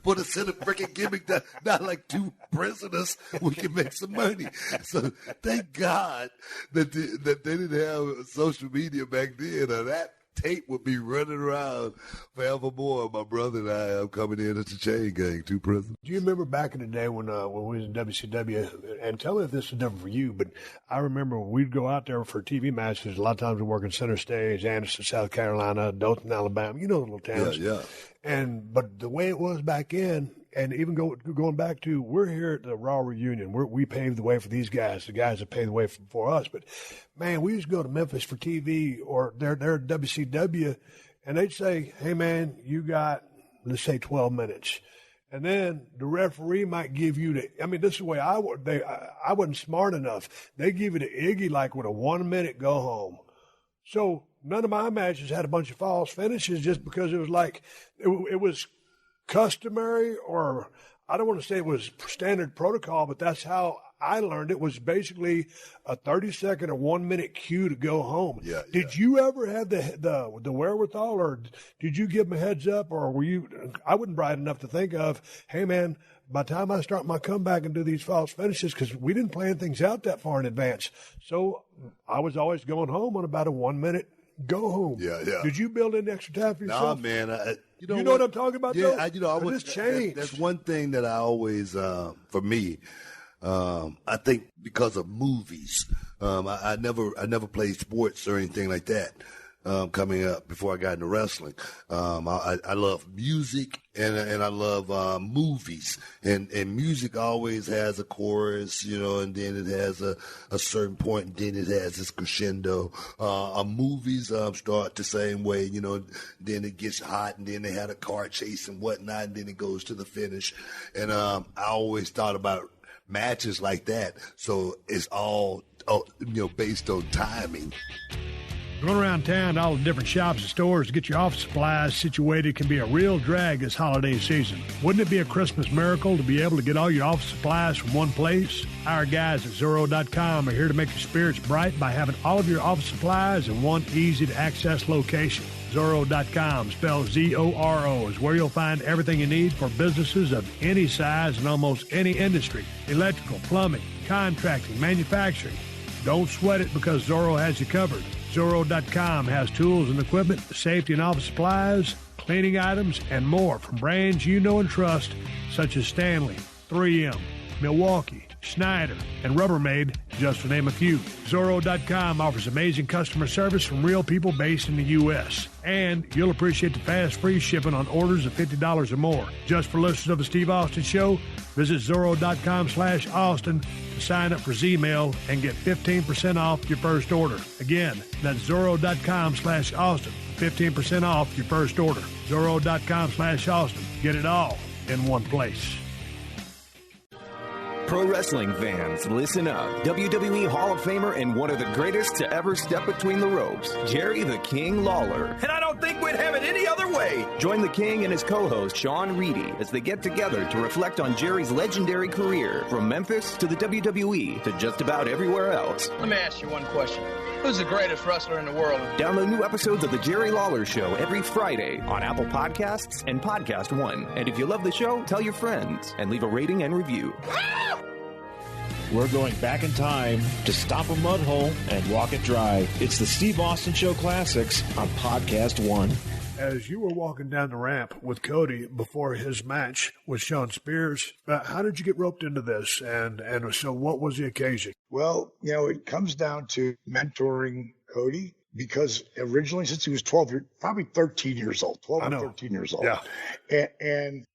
Put us in a freaking gimmick not like two prisoners. We can make some money. So thank God that they didn't have social media back then, or that tape would be running around forevermore. My brother and I are coming in as the Chain Gang, two prisoners. Do you remember back in the day when we was in WCW, and tell me if this is different for you, but I remember we'd go out there for TV matches. A lot of times we work in Center Stage, Anderson, South Carolina, Dothan, Alabama, the little towns. Yeah. But the way it was back in, and even going back to, we're here at the Raw Reunion. We paved the way for these guys, the guys that paved the way for us. But, man, we used to go to Memphis for TV, or they're at WCW, and they'd say, hey, man, you got, let's say, 12 minutes. And then the referee might give you this is the way I wasn't smart enough. They give you the Iggy like with a 1 minute go home. So none of my matches had a bunch of false finishes just because it was like, it was customary, or I don't want to say it was standard protocol, but that's how I learned it. Was basically a 30-second or 1 minute cue to go home. Yeah. Did you ever have the wherewithal, or did you give them a heads up, or were you? I wasn't bright enough to think of, hey man, by the time I start my comeback and do these false finishes, because we didn't plan things out that far in advance, so I was always going home on about a 1 minute go home. Yeah. Did you build in extra time for yourself? Nah, man. You know what I'm talking about? Yeah, though? This changed. That's one thing that I always, for me, I think because of movies, I never played sports or anything like that. Coming up before I got into wrestling, I love music and I love movies, and music always has a chorus, and then it has a certain point, and then it has this crescendo. Movies start the same way, then it gets hot, and then they had a car chase and whatnot, and then it goes to the finish. And I always thought about matches like that, so it's all based on timing. Going around town to all the different shops and stores to get your office supplies situated can be a real drag this holiday season. Wouldn't it be a Christmas miracle to be able to get all your office supplies from one place? Our guys at Zorro.com are here to make your spirits bright by having all of your office supplies in one easy-to-access location. Zorro.com, spelled Z-O-R-O, is where you'll find everything you need for businesses of any size and almost any industry. Electrical, plumbing, contracting, manufacturing. Don't sweat it because Zorro has you covered. Zorro.com has tools and equipment, safety and office supplies, cleaning items, and more from brands you know and trust, such as Stanley, 3M, Milwaukee, Schneider, and Rubbermaid, just to name a few. Zorro.com offers amazing customer service from real people based in the U.S. And you'll appreciate the fast, free shipping on orders of $50 or more. Just for listeners of the Steve Austin Show, visit Zorro.com/Austin to sign up for Z-Mail and get 15% off your first order. Again, that's Zorro.com/Austin. 15% off your first order. Zorro.com/Austin. Get it all in one place. Pro wrestling fans, listen up. WWE Hall of Famer and one of the greatest to ever step between the ropes, Jerry the King Lawler. And I don't think we'd have it any other way. Join the King and his co-host, Sean Reedy, as they get together to reflect on Jerry's legendary career, from Memphis to the WWE to just about everywhere else. Let me ask you one question. Who's the greatest wrestler in the world? Download new episodes of The Jerry Lawler Show every Friday on Apple Podcasts and PodcastOne. And if you love the show, tell your friends and leave a rating and review. We're going back in time to stop a mud hole and walk it dry. It's the Steve Austin Show Classics on PodcastOne. As you were walking down the ramp with Cody before his match with Shawn Spears, how did you get roped into this? And so what was the occasion? Well, it comes down to mentoring Cody, because originally, since he was 12, probably 13 years old, 12 or 13 years old. Yeah. And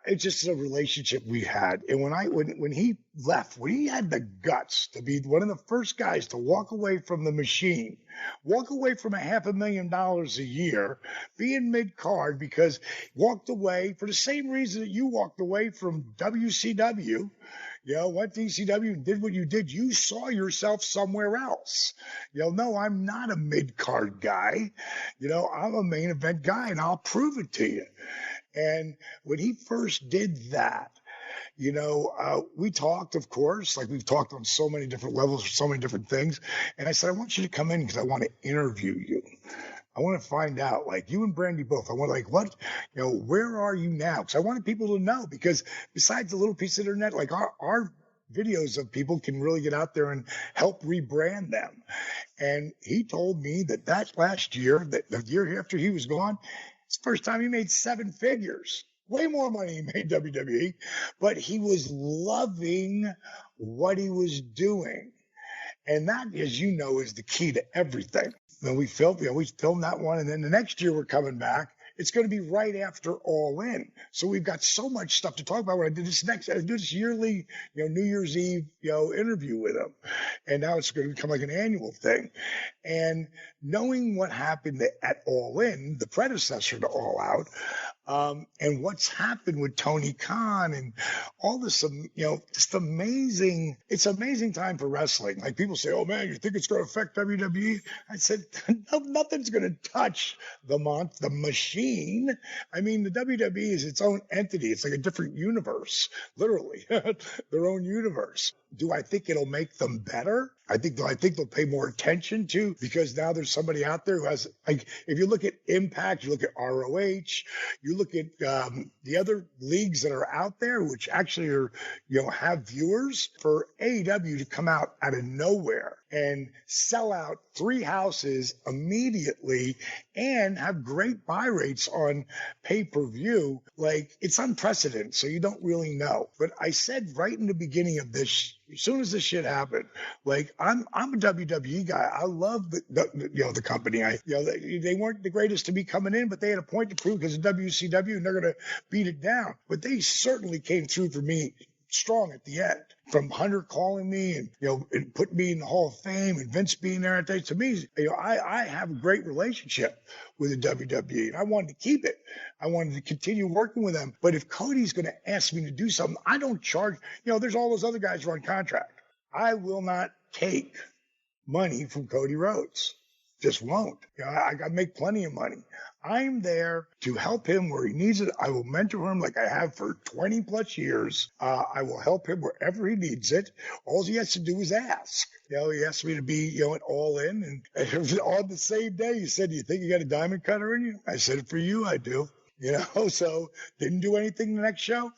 it's just a relationship we had. And when he left, when he had the guts to be one of the first guys to walk away from the machine, walk away from $500,000 a year, being mid-card, because walked away for the same reason that you walked away from WCW, went to ECW and did what you did. You saw yourself somewhere else. No, I'm not a mid-card guy. I'm a main event guy, and I'll prove it to you. And when he first did that, we talked, of course, like we've talked on so many different levels, so many different things. And I said, I want you to come in because I want to interview you. I want to find out, like you and Brandy both. I want what, where are you now? Because I wanted people to know, because besides the little piece of internet, like our videos of people can really get out there and help rebrand them. And he told me that last year, the year after he was gone, it's the first time he made 7 figures. Way more money he made WWE, but he was loving what he was doing. And that, as you know, is the key to everything. Then we filmed that one, and then the next year we're coming back. It's going to be right after All In. So we've got so much stuff to talk about. When I do this yearly, New Year's Eve, interview with him. And now it's going to become like an annual thing. And knowing what happened at All In, the predecessor to All Out, and what's happened with Tony Khan and all this, just amazing. It's an amazing time for wrestling. Like people say, oh man, you think it's going to affect WWE? I said, no, nothing's going to touch the machine. I mean, the WWE is its own entity. It's like a different universe, literally, their own universe. Do I think it'll make them better? I think they'll pay more attention to, because now there's somebody out there who has, like, if you look at Impact, you look at ROH, you look at the other leagues that are out there, which actually are, have viewers, for AEW to come out of nowhere and sell out 3 houses immediately and have great buy rates on pay-per-view, like, it's unprecedented. So you don't really know. But I said right in the beginning of this, as soon as this shit happened, like, I'm a WWE guy. I love the company. They weren't the greatest to be coming in, but they had a point to prove because of WCW, and they're going to beat it down. But they certainly came through for me strong at the end. From Hunter calling me and, and putting me in the Hall of Fame, and Vince being there. To me, I have a great relationship with the WWE, and I wanted to keep it. I wanted to continue working with them. But if Cody's going to ask me to do something, I don't charge. There's all those other guys who are on contract. I will not take money from Cody Rhodes. Just won't. I make plenty of money. I'm there to help him where he needs it. I will mentor him like I have for 20 plus years. I will help him wherever he needs it. All he has to do is ask. He asked me to be, at All In. And on the same day, he said, do you think you got a diamond cutter in you? I said, for you, I do. So didn't do anything the next show.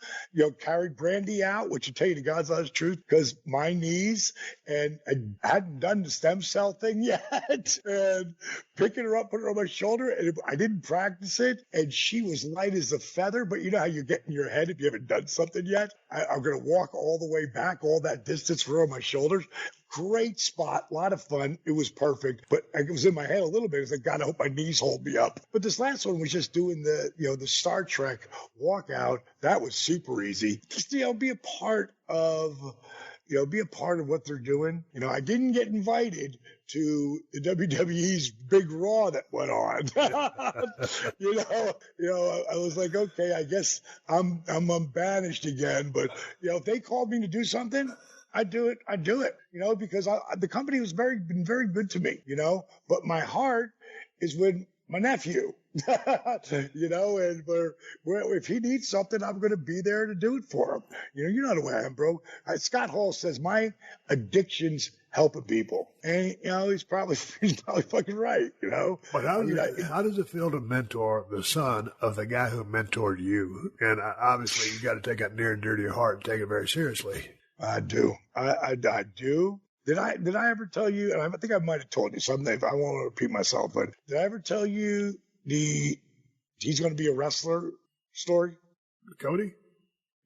Carried Brandy out, which will tell you the God's honest truth, because my knees, and I hadn't done the stem cell thing yet, and picking her up, putting her on my shoulder, and I didn't practice it, and she was light as a feather, but you know how you get in your head if you haven't done something yet? I'm going to walk all the way back, all that distance for her on my shoulders. Great spot, a lot of fun. It was perfect, but it was in my head a little bit. I was like, God, I hope my knees hold me up. But this last one was just doing the Star Trek walkout. That was super easy. Just, be a part of what they're doing. I didn't get invited to the WWE's Big Raw that went on. I was like, okay, I guess I'm banished again. But if they called me to do something, I do it, because the company was been very good to me, but my heart is with my nephew, and if he needs something, I'm going to be there to do it for him. You know the way I am, bro. Scott Hall says my addictions helping people, and he's probably fucking right, But how does it feel to mentor the son of the guy who mentored you? And obviously, you got to take that near and dear to your heart and take it very seriously. I do. I do. Did I ever tell you, and I think I might have told you something, I won't repeat myself, but did I ever tell you he's going to be a wrestler story? Cody?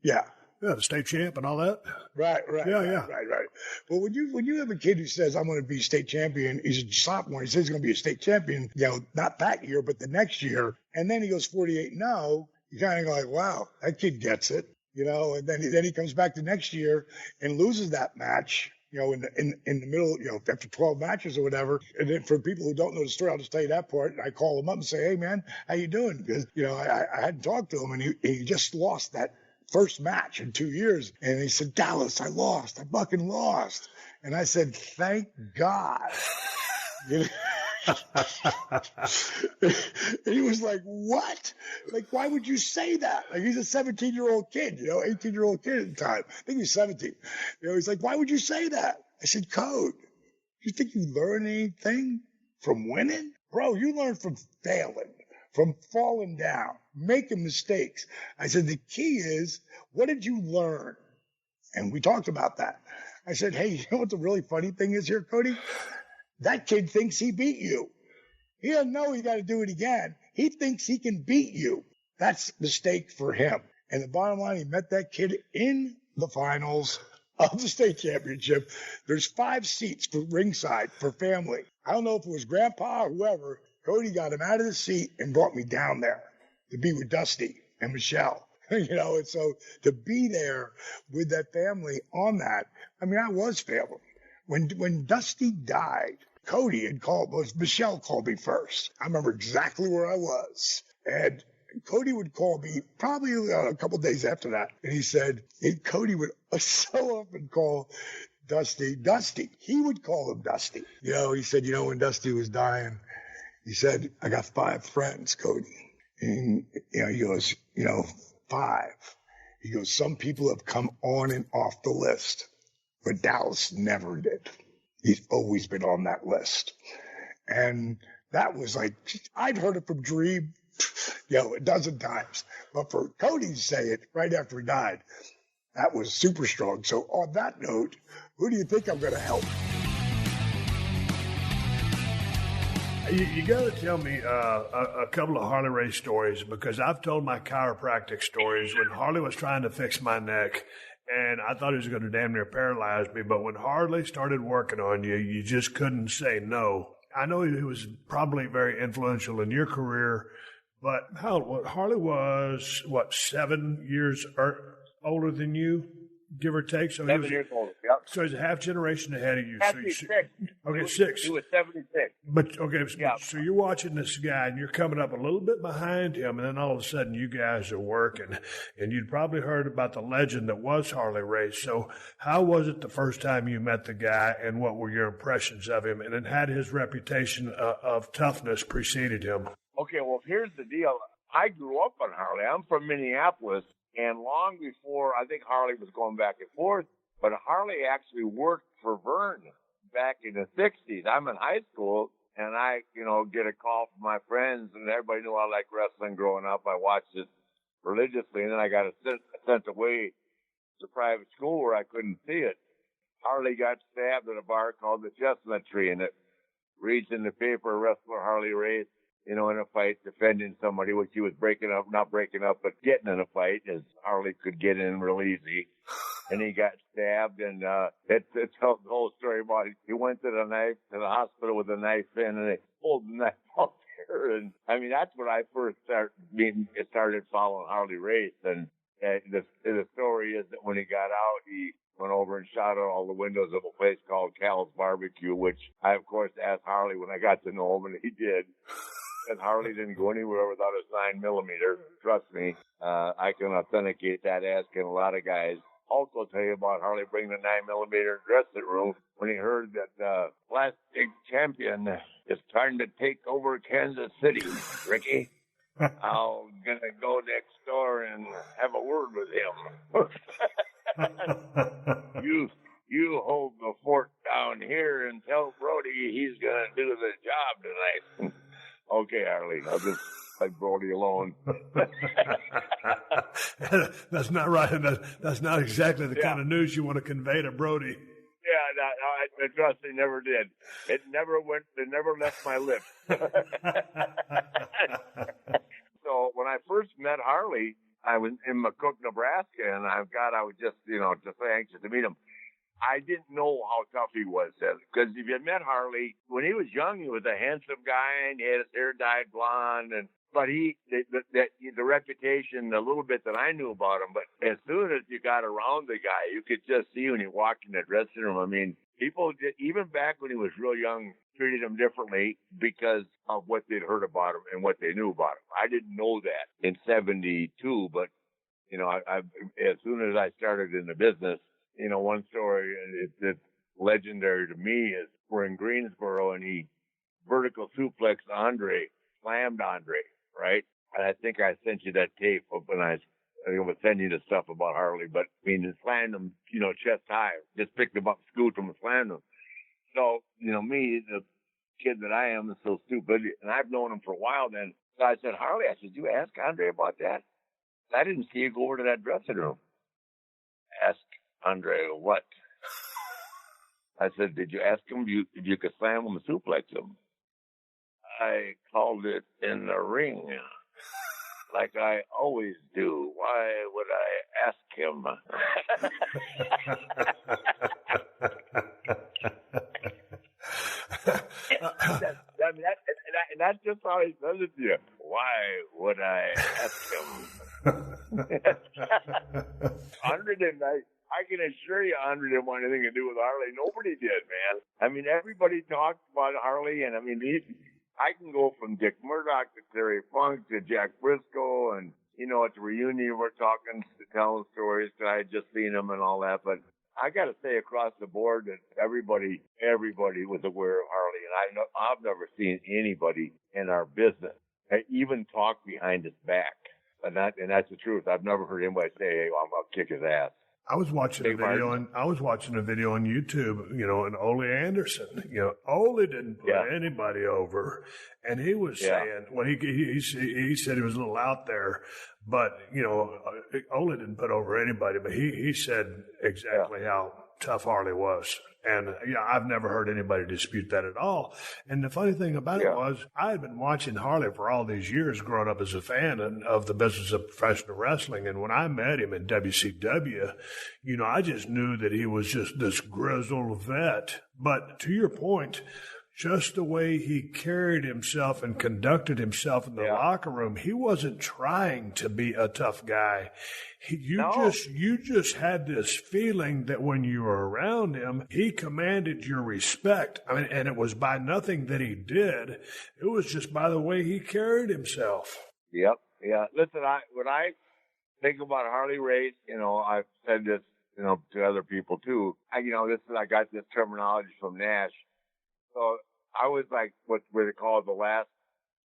Yeah. Yeah, the state champ and all that. Right. Yeah. Right. Well, when you have a kid who says, I'm going to be state champion, he's a sophomore, he says he's going to be a state champion, not that year, but the next year, and then he goes 48-0, you kind of go like, wow, that kid gets it. And then he comes back the next year and loses that match, in the middle, after 12 matches or whatever. And then for people who don't know the story, I'll just tell you that part. I call him up and say, hey, man, how you doing? Because, I hadn't talked to him, and he just lost that first match in 2 years. And he said, Dallas, I fucking lost. And I said, thank God. And he was like, what? Like, why would you say that? Like, he's a 17-year-old kid, 18-year-old kid at the time. I think he's 17. He's like, why would you say that? I said, Code, you think you learn anything from winning? Bro, you learn from failing, from falling down, making mistakes. I said, the key is, what did you learn? And we talked about that. I said, hey, you know what the really funny thing is here, Cody? That kid thinks he beat you. He doesn't know he got to do it again. He thinks he can beat you. That's the stake for him. And the bottom line, he met that kid in the finals of the state championship. There's 5 seats for ringside for family. I don't know if it was grandpa or whoever. Cody got him out of the seat and brought me down there to be with Dusty and Michelle. And so to be there with that family on that, I was family. When Dusty died, Cody Michelle called me first. I remember exactly where I was. And Cody would call me probably a couple days after that. And he said, Cody would so often call Dusty. He would call him Dusty. He said, when Dusty was dying, he said, I got 5 friends, Cody. And, he goes, 5. He goes, some people have come on and off the list. But Dallas never did. He's always been on that list. And that was like, I'd heard it from Dream, a dozen times. But for Cody to say it right after he died, that was super strong. So on that note, who do you think I'm going to help? You got to tell me a couple of Harley race stories, because I've told my chiropractic stories when Harley was trying to fix my neck. And I thought he was going to damn near paralyze me. But when Harley started working on you, you just couldn't say no. I know he was probably very influential in your career, but Harley was, 7 years older than you, give or take? So 7 years older, yep. So he's a half generation ahead of you. Actually, 6. Okay, 6. He was 76. But, okay, yeah. So you're watching this guy, and you're coming up a little bit behind him, and then all of a sudden you guys are working. And you'd probably heard about the legend that was Harley Race. So how was it the first time you met the guy, and what were your impressions of him? And then had his reputation of toughness preceded him? Okay, well, here's the deal. I grew up on Harley. I'm from Minneapolis. And long before, I think Harley was going back and forth, but Harley actually worked for Vern back in the 60s. I'm in high school, and I, get a call from my friends, and everybody knew I liked wrestling growing up. I watched it religiously, and then I got sent away to private school where I couldn't see it. Harley got stabbed at a bar called the Chestnut Tree, and it reads in the paper, wrestler Harley Race, in a fight defending somebody, which he was not breaking up, but getting in a fight, as Harley could get in real easy. And he got stabbed, and it tells the whole story about it. He went to the hospital with a knife in, and they pulled the knife out there. And I mean, that's when I first started following Harley Race. And the story is that when he got out, he went over and shot out all the windows of a place called Cal's Barbecue, which I, of course, asked Harley when I got to know him, and he did. And Harley didn't go anywhere without his 9mm. Trust me, I can authenticate that, asking a lot of guys. Also tell you about Harley bringing the 9mm dressing room when he heard that Plastic Champion is trying to take over Kansas City. Ricky, I'm going to go next door and have a word with him. You hold the fort down here and tell Brody he's going to do the job tonight. Okay, Harley, I'll just let Brody alone. That's not right. That's not exactly the kind of news you want to convey to Brody. Yeah, I trust me, never did. It never left my lips. So when I first met Harley, I was in McCook, Nebraska, and I was just anxious to meet him. I didn't know how tough he was then, because if you met Harley when he was young, he was a handsome guy and he had his hair dyed blonde, but the reputation, a little bit that I knew about him, but as soon as you got around the guy, you could just see when he walked in the dressing room. I mean, people even back when he was real young treated him differently because of what they'd heard about him and what they knew about him. I didn't know that in '72, but I as soon as I started in the business. One story that's legendary to me is we're in Greensboro and he vertical suplexed slammed Andre, right? And I think I sent you that tape when I was sending you the stuff about Harley, but he slammed him, chest high, just picked him up, scooped him and slammed him. So, me, the kid that I am, is so stupid, and I've known him for a while then. So I said, Harley, you ask Andre about that? I didn't see you go over to that dressing room. Ask Andre what? I said, did you ask him if you could slam him and suplex him? I called it in the ring, like I always do. Why would I ask him? That's just how he says it to you. Why would I ask him? Andre didn't. I can assure you, Andre didn't want anything to do with Harley. Nobody did, man. I mean, everybody talked about Harley, and I mean, I can go from Dick Murdoch to Terry Funk to Jack Briscoe, and at the reunion we're talking, telling stories. I had just seen him and all that, but I got to say across the board that everybody was aware of Harley, and I've never seen anybody in our business even talk behind his back, and that's the truth. I've never heard anybody say, "Hey, I'm gonna kick his ass." I was watching a video on YouTube, and Ole Anderson, Ole didn't put anybody over, and he was saying, when he said he was a little out there, but Ole didn't put over anybody, but he said exactly how tough Harley was. And I've never heard anybody dispute that at all. And the funny thing about it was, I had been watching Harley for all these years, growing up as a fan of the business of professional wrestling. And when I met him in WCW, I just knew that he was just this grizzled vet. But to your point, just the way he carried himself and conducted himself in the locker room, he wasn't trying to be a tough guy. You just had this feeling that when you were around him, he commanded your respect. I mean, and it was by nothing that he did. It was just by the way he carried himself. Yep. Yeah. Listen, when I think about Harley Race, I've said this, to other people too. I got this terminology from Nash. So I was like what they call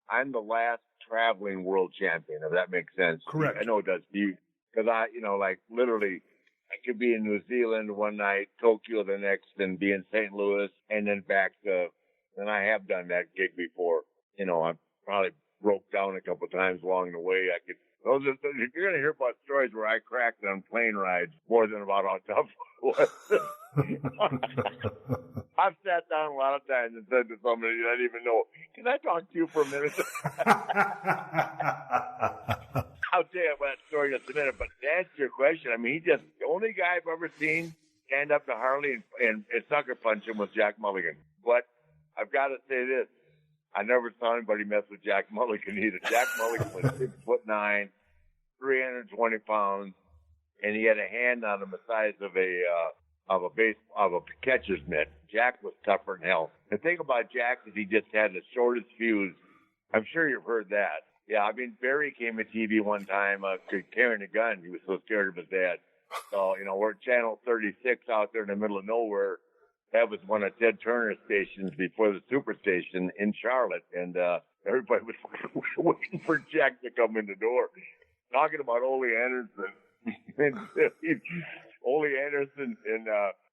I'm the last traveling world champion, if that makes sense. Correct. I know it does to you. Because literally, I could be in New Zealand one night, Tokyo the next, and be in St. Louis, and then back to, and I have done that gig before. You know, I probably broke down a couple of times along the way. You're going to hear about stories where I cracked on plane rides more than about how tough it was. I've sat down a lot of times and said to somebody I didn't even know, can I talk to you for a minute? I'll tell you about that story in just a minute, but to answer your question, I mean, the only guy I've ever seen stand up to Harley and sucker punch him was Jack Mulligan. But I've got to say this. I never saw anybody mess with Jack Mulligan either. Jack Mulligan was 6'9", 320 pounds, and he had a hand on him the size of a catcher's mitt. Jack was tougher than hell. The thing about Jack is he just had the shortest fuse. I'm sure you've heard that. Yeah, I mean, Barry came to TV one time carrying a gun. He was so scared of his dad. So, you know, we're at Channel 36 out there in the middle of nowhere. That was one of Ted Turner's stations before the Superstation in Charlotte. And everybody was waiting for Jack to come in the door. Talking about Ole Anderson. Ole Anderson, and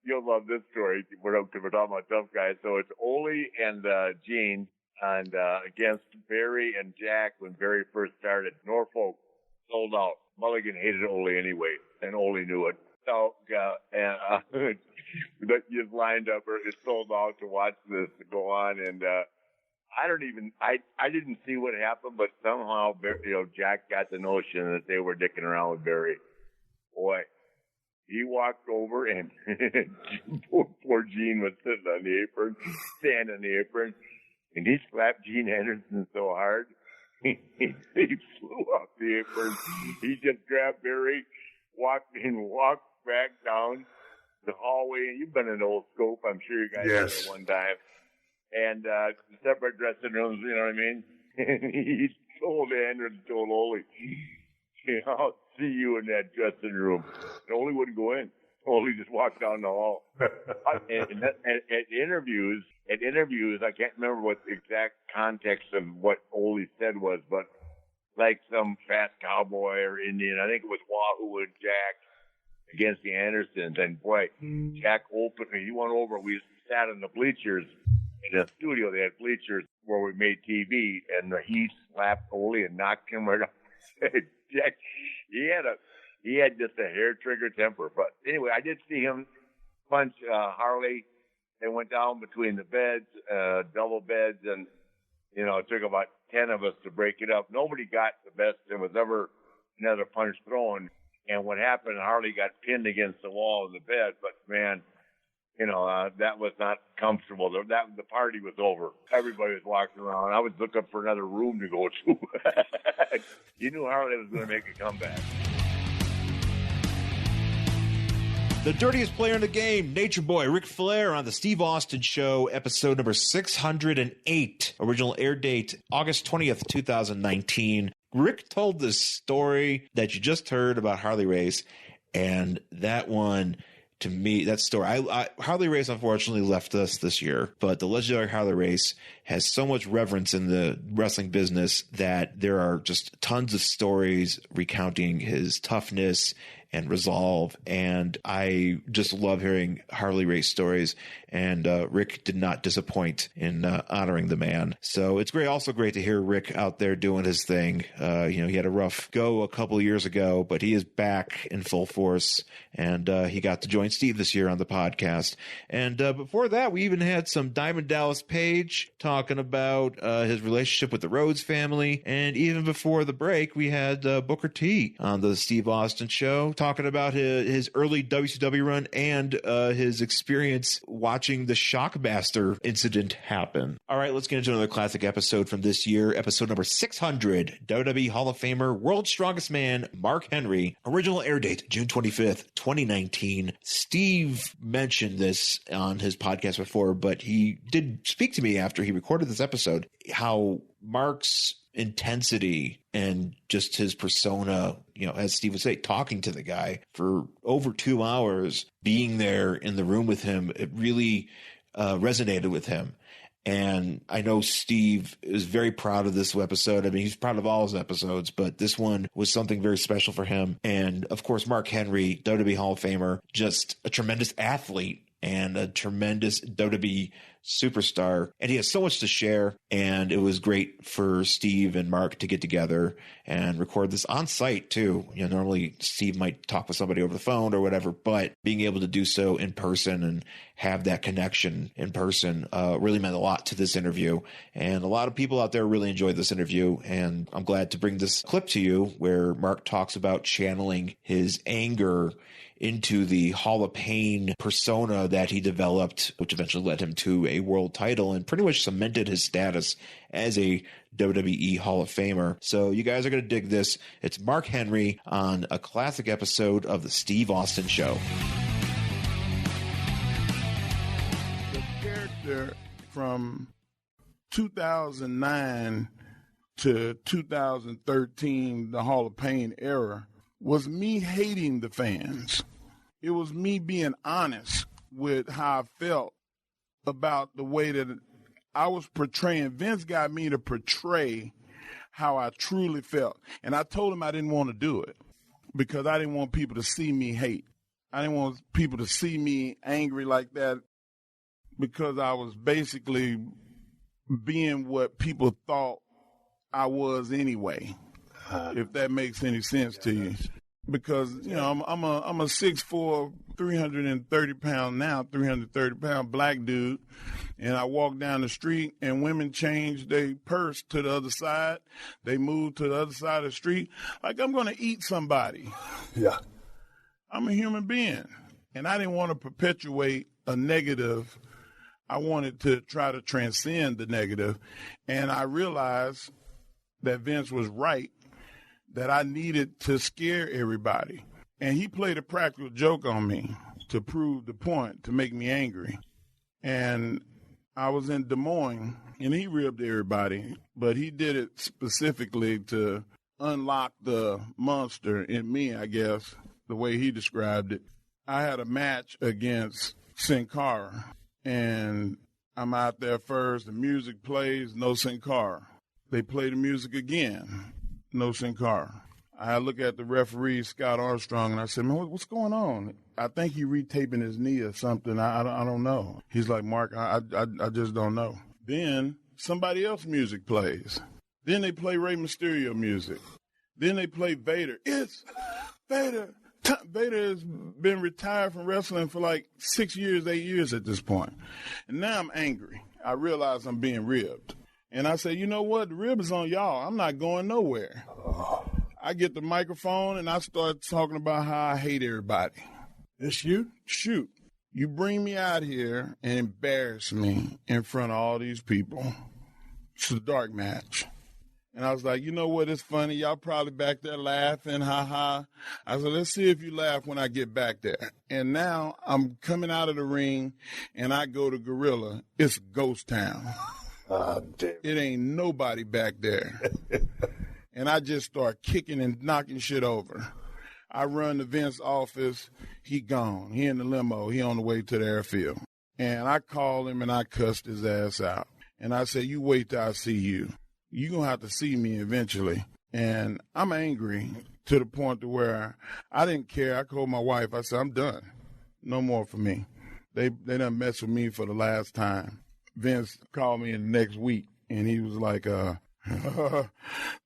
you'll love this story. We're talking about tough guys. So it's Ole and Gene and against Barry and Jack when Barry first started. Norfolk sold out. Mulligan hated Ole anyway, and Ole knew it. So that you've lined up or it's sold out to watch this go on, and I didn't see what happened, but somehow Jack got the notion that they were dicking around with Barry. Boy, he walked over and poor Gene was sitting on the apron, standing on the apron, and he slapped Gene Henderson so hard he flew off the apron. He just grabbed Barry, walked back down the hallway. You've been in Old Scope, I'm sure you guys Yes. did it one time. And separate dressing rooms, you know what I mean? And he told Anderson, told Ole, I'll see you in that dressing room. And Ole wouldn't go in. Ole just walked down the hall. and at interviews, I can't remember what the exact context of what Ole said was, but like some fat cowboy or Indian, I think it was Wahoo and Jack against the Andersons. And boy, Jack opened, he went over, we sat in the bleachers. In the studio, they had bleachers where we made TV, and he slapped Ole and knocked him right off. Jack, he had just a hair trigger temper. But anyway, I did see him punch Harley. They went down between the beds, double beds, and it took about 10 of us to break it up. Nobody got the best there was ever another punch thrown. And what happened, Harley got pinned against the wall of the bed. But man, that was not comfortable. The party was over. Everybody was walking around. I was looking for another room to go to. You knew Harley was going to make a comeback. The dirtiest player in the game, Nature Boy, Ric Flair on the Steve Austin Show, episode number 608. Original air date, August 20th, 2019. Rick told this story that you just heard about Harley Race, and that one, to me, that story, Harley Race unfortunately left us this year, but the legendary Harley Race has so much reverence in the wrestling business that there are just tons of stories recounting his toughness and resolve, and I just love hearing Harley Race stories, and Rick did not disappoint in honoring the man. So it's also great to hear Rick out there doing his thing. He had a rough go a couple of years ago, but he is back in full force, and he got to join Steve this year on the podcast. And before that, we even had some Diamond Dallas Page talking about his relationship with the Rhodes family, and even before the break, we had Booker T on the Steve Austin Show talking about his early WCW run and his experience watching the Shockmaster incident happen. All right, let's get into another classic episode from this year, episode number 600, WWE Hall of Famer, World's Strongest Man, Mark Henry. Original air date, June 25th, 2019. Steve mentioned this on his podcast before, but he did speak to me after he recorded this episode, how Mark's intensity and just his persona, as Steve would say, talking to the guy for over 2 hours, being there in the room with him, it really resonated with him. And I know Steve is very proud of this episode. I mean, he's proud of all his episodes, but this one was something very special for him. And of course, Mark Henry, WWE Hall of Famer, just a tremendous athlete and a tremendous WWE superstar, and he has so much to share. And it was great for Steve and Mark to get together and record this on site too. Normally Steve might talk with somebody over the phone or whatever, but being able to do so in person and have that connection in person really meant a lot to this interview. And a lot of people out there really enjoyed this interview. And I'm glad to bring this clip to you where Mark talks about channeling his anger into the Hall of Pain persona that he developed, which eventually led him to a world title and pretty much cemented his status as a WWE Hall of Famer. So you guys are going to dig this. It's Mark Henry on a classic episode of The Steve Austin Show. The character from 2009 to 2013, the Hall of Pain era, was me hating the fans. It was me being honest with how I felt about the way that I was portraying. Vince got me to portray how I truly felt. And I told him I didn't want to do it because I didn't want people to see me hate. I didn't want people to see me angry like that because I was basically being what people thought I was anyway. If that makes any sense to you. Because, I'm a 6'4", 330-pound black dude, and I walk down the street and women change their purse to the other side. They move to the other side of the street like I'm going to eat somebody. Yeah. I'm a human being, and I didn't want to perpetuate a negative. I wanted to try to transcend the negative, and I realized that Vince was right, that I needed to scare everybody. And he played a practical joke on me to prove the point, to make me angry. And I was in Des Moines, and he ribbed everybody, but he did it specifically to unlock the monster in me, I guess, the way he described it. I had a match against Sin Cara, and I'm out there first. The music plays, no Sin Cara. They play the music again. No Sin Cara. I look at the referee, Scott Armstrong, and I said, man, what's going on? I think he retaping his knee or something. I don't know. He's like, Mark, I just don't know. Then somebody else's music plays. Then they play Rey Mysterio music. Then they play Vader. It's Vader. Vader has been retired from wrestling for like 6 years, 8 years at this point. And now I'm angry. I realize I'm being ribbed. And I say, you know what? The rib is on y'all. I'm not going nowhere. I get the microphone and I start talking about how I hate everybody. This you? Shoot. You bring me out here and embarrass me in front of all these people. It's a dark match. And I was like, you know what? It's funny. Y'all probably back there laughing, ha-ha. I said, let's see if you laugh when I get back there. And now I'm coming out of the ring and I go to Gorilla. It's ghost town. Damn. It ain't nobody back there. And I just start kicking and knocking shit over. I run to Vince's office. He gone. He in the limo. He on the way to the airfield. And I called him and I cussed his ass out. And I said, you wait till I see you. You're going to have to see me eventually. And I'm angry to the point to where I didn't care. I called my wife. I said, I'm done. No more for me. They done messed with me for the last time. Vince called me in the next week, and he was like,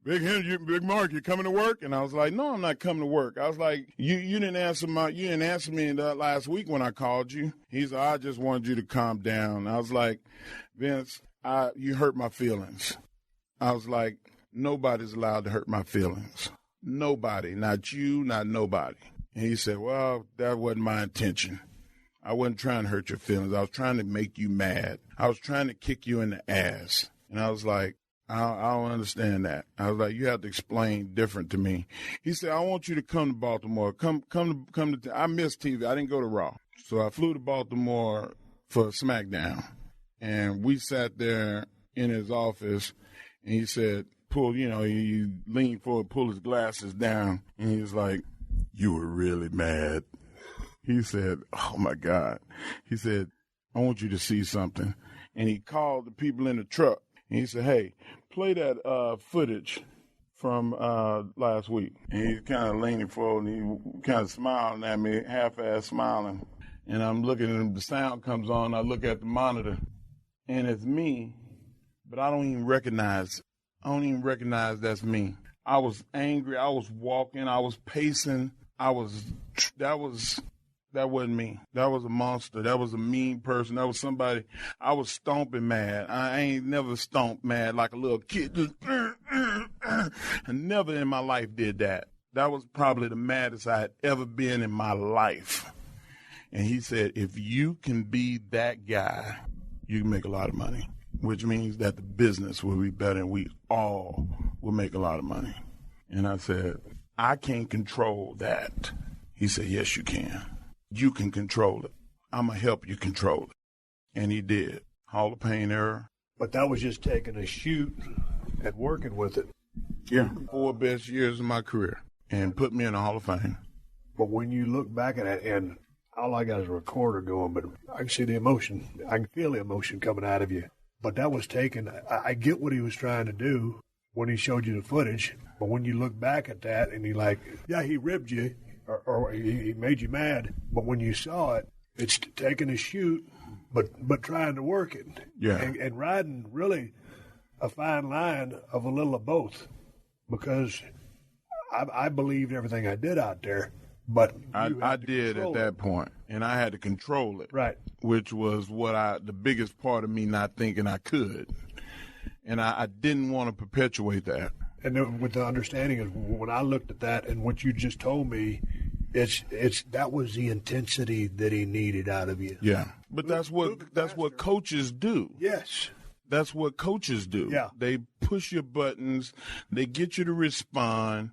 Big Mark, you coming to work? And I was like, no, I'm not coming to work. I was like, you didn't answer me last week when I called you. He's like, I just wanted you to calm down. I was like, Vince, you hurt my feelings. I was like, nobody's allowed to hurt my feelings. Nobody, not you, not nobody. And he said, well, that wasn't my intention. I wasn't trying to hurt your feelings. I was trying to make you mad. I was trying to kick you in the ass. And I was like, I don't understand that. I was like, you have to explain different to me. He said, I want you to come to Baltimore. Come to, I missed TV. I didn't go to Raw. So I flew to Baltimore for SmackDown. And we sat there in his office and he said, he leaned forward, pulled his glasses down. And he was like, you were really mad. He said, oh, my God. He said, I want you to see something. And he called the people in the truck. And he said, hey, play that footage from last week. And he's kind of leaning forward and he kind of smiling at me, half-ass smiling. And I'm looking at him. The sound comes on. I look at the monitor. and it's me, but I don't even recognize that's me. I was angry. I was walking. I was pacing. That wasn't me. That was a monster. That was a mean person. That was somebody. I was stomping mad. I ain't never stomped mad like a little kid. Just, I never in my life did that. That was probably the maddest I had ever been in my life. And he said, if you can be that guy, you can make a lot of money, which means that the business will be better and we all will make a lot of money. And I said, I can't control that. He said, yes, you can. You can control it. I'm going to help you control it. And he did. Hall of Pain era. But that was just taking a shoot and working with it. Yeah. 4 best years of my career and put me in the Hall of Fame. But when you look back at it, and all I got is a recorder going, but I can see the emotion. I can feel the emotion coming out of you. But that was taken. I get what he was trying to do when he showed you the footage. But when you look back at that and you're like, yeah, he ribbed you or he made you mad. But when you saw it, it's taking a shoot, but trying to work it. Yeah. And riding really a fine line of a little of both, because I believed everything I did out there. But I did at that point, and I had to control it. Right. Which was the biggest part of me not thinking I could. And I didn't want to perpetuate that. And then with the understanding of when I looked at that and what you just told me, it's that was the intensity that he needed out of you. Yeah. But that's what coaches do. Yes. That's what coaches do. Yeah. They push your buttons, they get you to respond,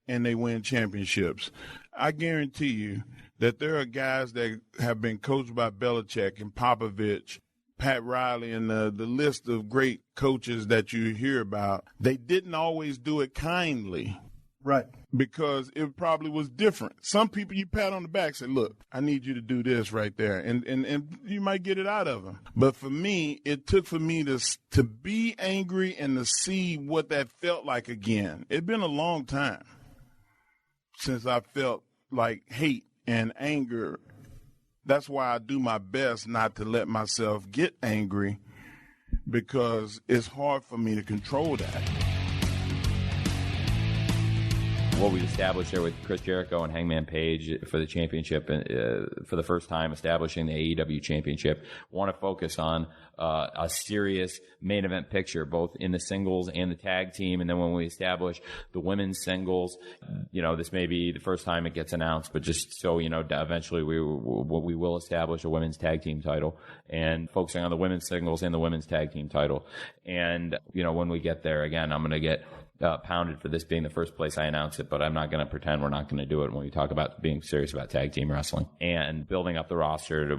and they win championships. I guarantee you that there are guys that have been coached by Belichick and Popovich, Pat Riley, and the list of great coaches that you hear about. They didn't always do it kindly. Right. Because it probably was different. Some people you pat on the back, say, look, I need you to do this right there. And you might get it out of them. But for me, it took for me to be angry and to see what that felt like again. It'd been a long time since I felt like hate and anger. That's why I do my best not to let myself get angry, because it's hard for me to control that. What we established there with Chris Jericho and Hangman Page for the championship, for the first time establishing the AEW championship, want to focus on a serious main event picture, both in the singles and the tag team. And then when we establish the women's singles, this may be the first time it gets announced, but just so eventually we will establish a women's tag team title, and focusing on the women's singles and the women's tag team title. And when we get there, again, I'm going to get pounded for this being the first place I announce it, but I'm not going to pretend we're not going to do it when we talk about being serious about tag team wrestling and building up the roster to,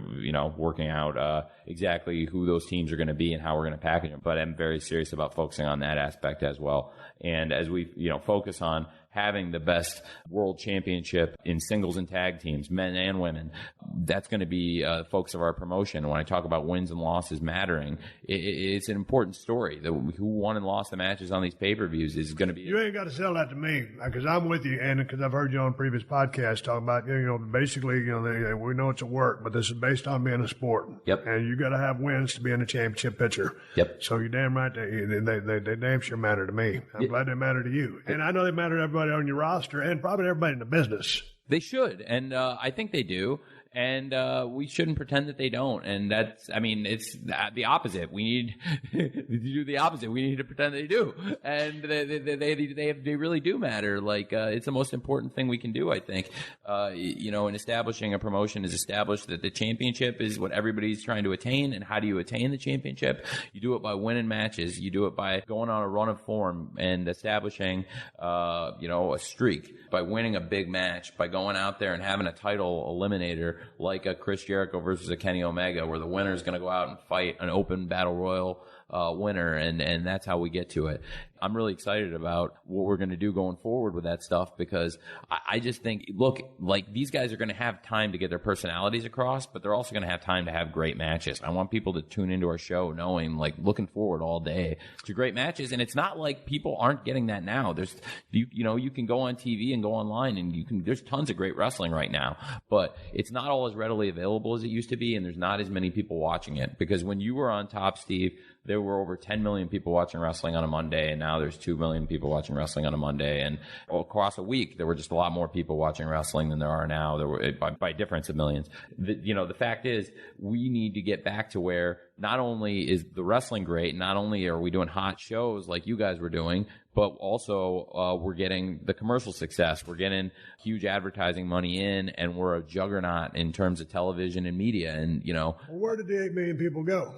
working out exactly who those teams are going to be and how we're going to package them. But I'm very serious about focusing on that aspect as well. And as we, focus on having the best world championship in singles and tag teams, men and women, that's going to be the focus of our promotion. When I talk about wins and losses mattering, it's an important story. Who won and lost the matches on these pay-per-views is going to be... You ain't got to sell that to me, because I'm with you, and because I've heard you on previous podcasts talking about, basically, we know it's a work, but this is based on being a sport. Yep. And you got to have wins to be in a championship picture. Yep. So you're damn right, they damn sure matter to me. I'm glad they matter to you. And I know they matter to everybody on your roster and probably everybody in the business. They should, and I think they do. And we shouldn't pretend that they don't. And it's the opposite. We need to do the opposite. We need to pretend they do. And they really do matter. Like, it's the most important thing we can do, I think. In establishing a promotion is establish that the championship is what everybody's trying to attain. And how do you attain the championship? You do it by winning matches. You do it by going on a run of form and establishing, a streak, by winning a big match, by going out there and having a title eliminator, like a Chris Jericho versus a Kenny Omega, where the winner is going to go out and fight an open battle royal winner, and that's how we get to it. I'm really excited about what we're going to do going forward with that stuff, because I just think, look, like, these guys are going to have time to get their personalities across, but they're also going to have time to have great matches. I want people to tune into our show knowing, like, looking forward all day to great matches. And it's not like people aren't getting that now. There's, you can go on TV and go online and there's tons of great wrestling right now, but it's not all as readily available as it used to be. And there's not as many people watching it, because when you were on top, Steve, there were over 10 million people watching wrestling on a Monday, and now there's 2 million people watching wrestling on a Monday. And across a week, there were just a lot more people watching wrestling than there are now. There were, by difference of millions. The fact is, we need to get back to where not only is the wrestling great, not only are we doing hot shows like you guys were doing, but also we're getting the commercial success. We're getting huge advertising money in, and we're a juggernaut in terms of television and media. And, Well, where did the 8 million people go?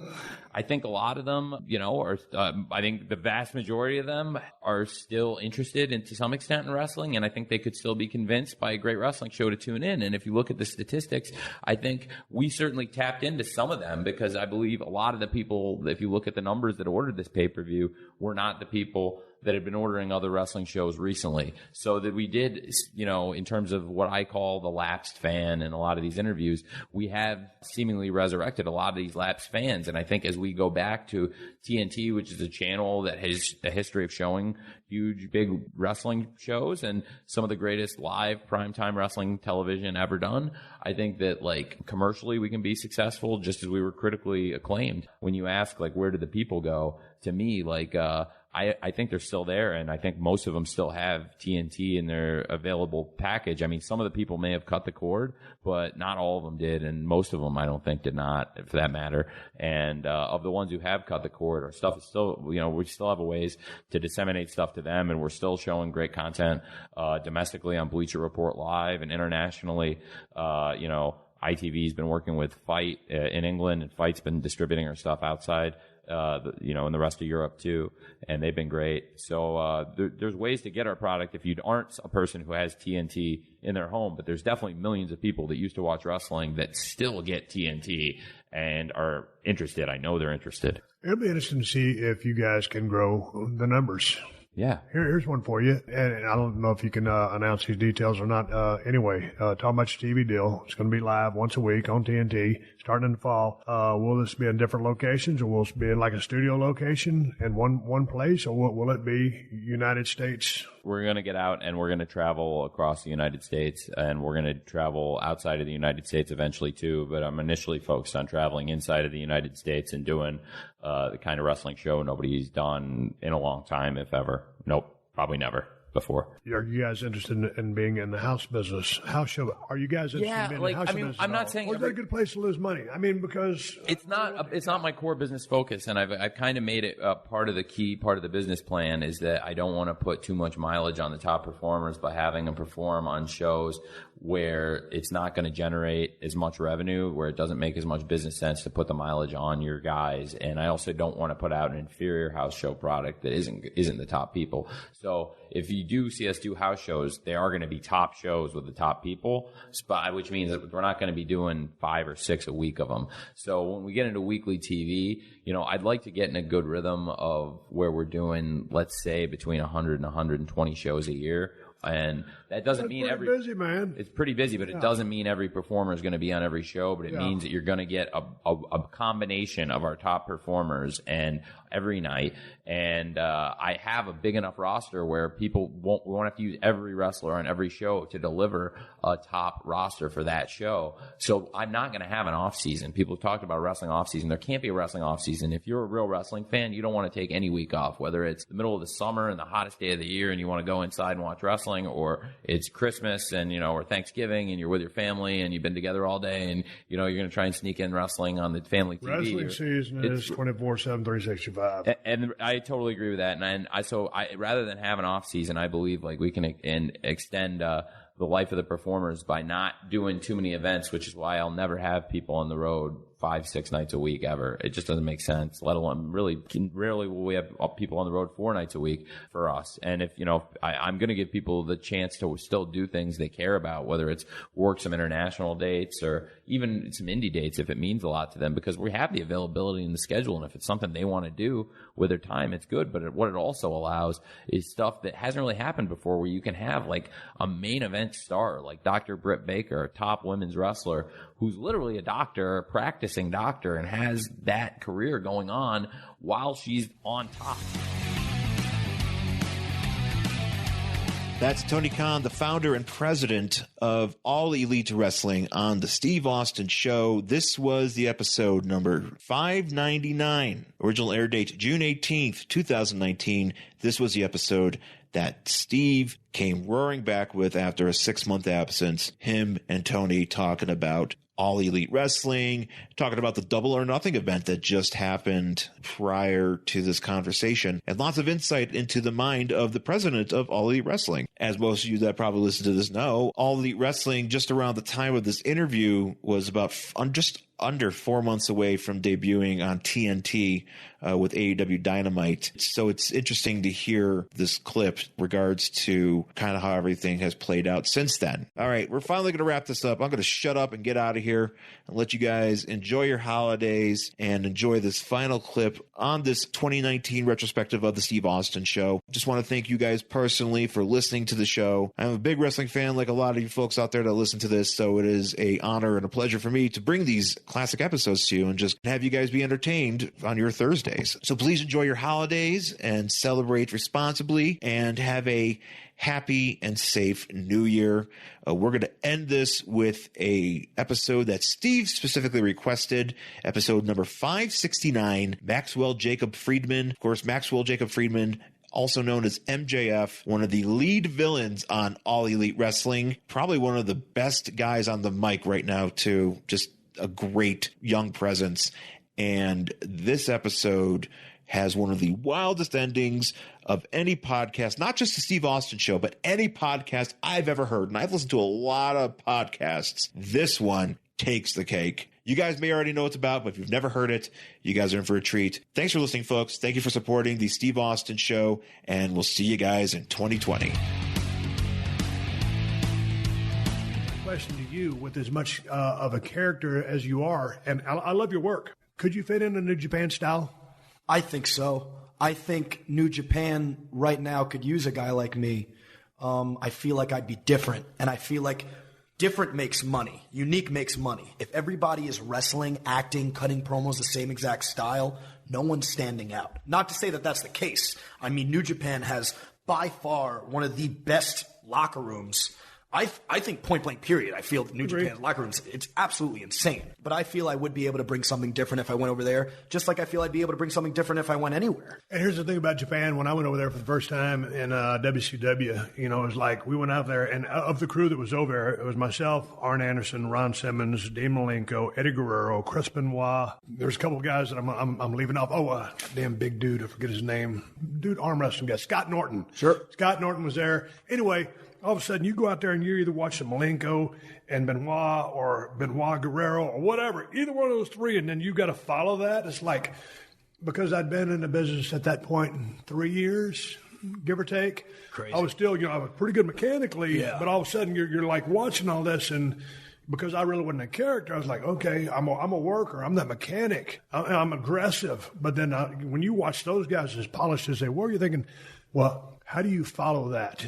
I think a lot of them, are, I think the vast majority of them are still interested to some extent in wrestling, and I think they could still be convinced by a great wrestling show to tune in. And if you look at the statistics, I think we certainly tapped into some of them, because I believe a lot of the people, if you look at the numbers that ordered this pay-per-view, were not the people that had been ordering other wrestling shows recently. So that we did, in terms of what I call the lapsed fan in a lot of these interviews, we have seemingly resurrected a lot of these lapsed fans. And I think as we go back to TNT, which is a channel that has a history of showing huge, big wrestling shows and some of the greatest live primetime wrestling television ever done, I think that, like, commercially we can be successful just as we were critically acclaimed. When you ask, like, where did the people go? To me, like, I think they're still there, and I think most of them still have TNT in their available package. I mean, some of the people may have cut the cord, but not all of them did, and most of them, I don't think, did not, for that matter. And of the ones who have cut the cord, our stuff is still, we still have a ways to disseminate stuff to them, and we're still showing great content domestically on Bleacher Report Live, and internationally, ITV's been working with Fight in England, and Fight's been distributing our stuff outside. In the rest of Europe too, and they've been great. So there's ways to get our product if you aren't a person who has TNT in their home, but there's definitely millions of people that used to watch wrestling that still get TNT and are interested. I know they're interested. It'll be interesting to see if you guys can grow the numbers. Yeah. Here's one for you, and I don't know if you can announce these details or not. Anyway, talking about your TV deal, it's going to be live once a week on TNT, starting in the fall. Will this be in different locations, or will it be in like a studio location in one place, or will it be United States? We're going to get out, and we're going to travel across the United States, and we're going to travel outside of the United States eventually too, but I'm initially focused on traveling inside of the United States and doing the kind of wrestling show nobody's done in a long time, if ever. Nope, probably never before. Are you guys interested in being in the house business? House show? Are you guys interested in being in the house business? I'm not saying. Or is that a good place to lose money? I mean, because it's not my core business focus, and I've kind of made it part of the business plan is that I don't want to put too much mileage on the top performers by having them perform on shows where it's not going to generate as much revenue, where it doesn't make as much business sense to put the mileage on your guys. And I also don't want to put out an inferior house show product that isn't the top people. So if you do see us do house shows, they are going to be top shows with the top people, which means that we're not going to be doing 5 or 6 a week of them. So when we get into weekly TV, I'd like to get in a good rhythm of where we're doing, let's say, between 100 and 120 shows a year. And that doesn't mean busy, man. It's pretty busy, but it doesn't mean every performer is going to be on every show. But it means that you're going to get a combination of our top performers and every night. And I have a big enough roster where we won't have to use every wrestler on every show to deliver a top roster for that show. So I'm not going to have an off season. People have talked about wrestling off season. There can't be a wrestling off season. If you're a real wrestling fan, you don't want to take any week off, whether it's the middle of the summer and the hottest day of the year and you want to go inside and watch wrestling, or it's Christmas and, or Thanksgiving and you're with your family and you've been together all day and, you're going to try and sneak in wrestling on the family TV. Wrestling season is 24/7, 365. And I totally agree with that. And I rather than have an off season, I believe like we can extend the life of the performers by not doing too many events, which is why I'll never have people on the road 5-6 nights a week ever. It just doesn't make sense, let alone rarely will we have people on the road 4 nights a week for us. And if, I'm going to give people the chance to still do things they care about, whether it's work some international dates or even some indie dates if it means a lot to them, because we have the availability in the schedule. And if it's something they want to do with their time, it's good. But what it also allows is stuff that hasn't really happened before, where you can have like a main event star like Dr. Britt Baker, a top women's wrestler who's literally a doctor, a practicing doctor, and has that career going on while she's on top. That's Tony Khan, the founder and president of All Elite Wrestling, on the Steve Austin Show. This was the episode number 599. Original air date June 18th, 2019. This was the episode that Steve came roaring back with after a 6-month absence. Him and Tony talking about All Elite Wrestling, talking about the Double or Nothing event that just happened prior to this conversation, and lots of insight into the mind of the president of All Elite Wrestling. As most of you that probably listen to this know, All Elite Wrestling, just around the time of this interview, was about just under 4 months away from debuting on TNT with AEW Dynamite. So it's interesting to hear this clip in regards to kind of how everything has played out since then. All right, we're finally going to wrap this up. I'm going to shut up and get out of here and let you guys enjoy your holidays and enjoy this final clip on this 2019 retrospective of the Steve Austin Show. Just want to thank you guys personally for listening to the show. I'm a big wrestling fan, like a lot of you folks out there that listen to this, so it is an honor and a pleasure for me to bring these classic episodes to you and just have you guys be entertained on your Thursdays. So please enjoy your holidays and celebrate responsibly and have a happy and safe new year. We're going to end this with a episode that Steve specifically requested, episode number 569, Maxwell Jacob Friedman. Of course, Maxwell Jacob Friedman, also known as MJF, one of the lead villains on All Elite Wrestling, probably one of the best guys on the mic right now too, just a great young presence. And this episode has one of the wildest endings of any podcast, not just the Steve Austin Show, but any podcast I've ever heard. And I've listened to a lot of podcasts. This one takes the cake. You guys may already know what it's about, but if you've never heard it, you guys are in for a treat. Thanks for listening, folks. Thank you for supporting the Steve Austin Show, and we'll see you guys in 2020. Question to you, with as much of a character as you are, and I love your work, could you fit in a New Japan style? I think so. I think New Japan right now could use a guy like me. I feel like I'd be different, and I feel like different makes money. Unique makes money. If everybody is wrestling, acting, cutting promos the same exact style, no one's standing out. Not to say that that's the case. I mean, New Japan has by far one of the best locker rooms. I think point blank period. I feel New Japan locker rooms, it's absolutely insane. But I feel I would be able to bring something different if I went over there, just like I feel I'd be able to bring something different if I went anywhere. And here's the thing about Japan. When I went over there for the first time in WCW, it was like we went out there, and of the crew that was over there, it was myself, Arn Anderson, Ron Simmons, Dean Malenko, Eddie Guerrero, Chris Benoit. There's a couple of guys that I'm leaving off. Oh, damn big dude, I forget his name. Dude, arm wrestling guy, Scott Norton. Sure. Scott Norton was there. Anyway, all of a sudden, you go out there and you're either watching Malenko and Benoit or Benoit Guerrero or whatever, either one of those three, and then you got to follow that. It's like, because I'd been in the business at that point in 3 years, give or take. Crazy. I was still, I was pretty good mechanically, but all of a sudden you're like watching all this, and because I really wasn't a character, I was like, okay, I'm a worker. I'm that mechanic. I'm aggressive. But then when you watch those guys as polished as they were, you're thinking, well, how do you follow that?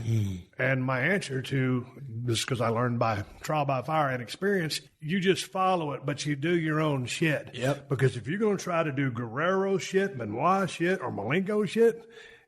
And my answer to this, because I learned by trial by fire and experience, you just follow it, but you do your own shit. Yep. Because if you're going to try to do Guerrero shit, Benoit shit, or Malenko shit,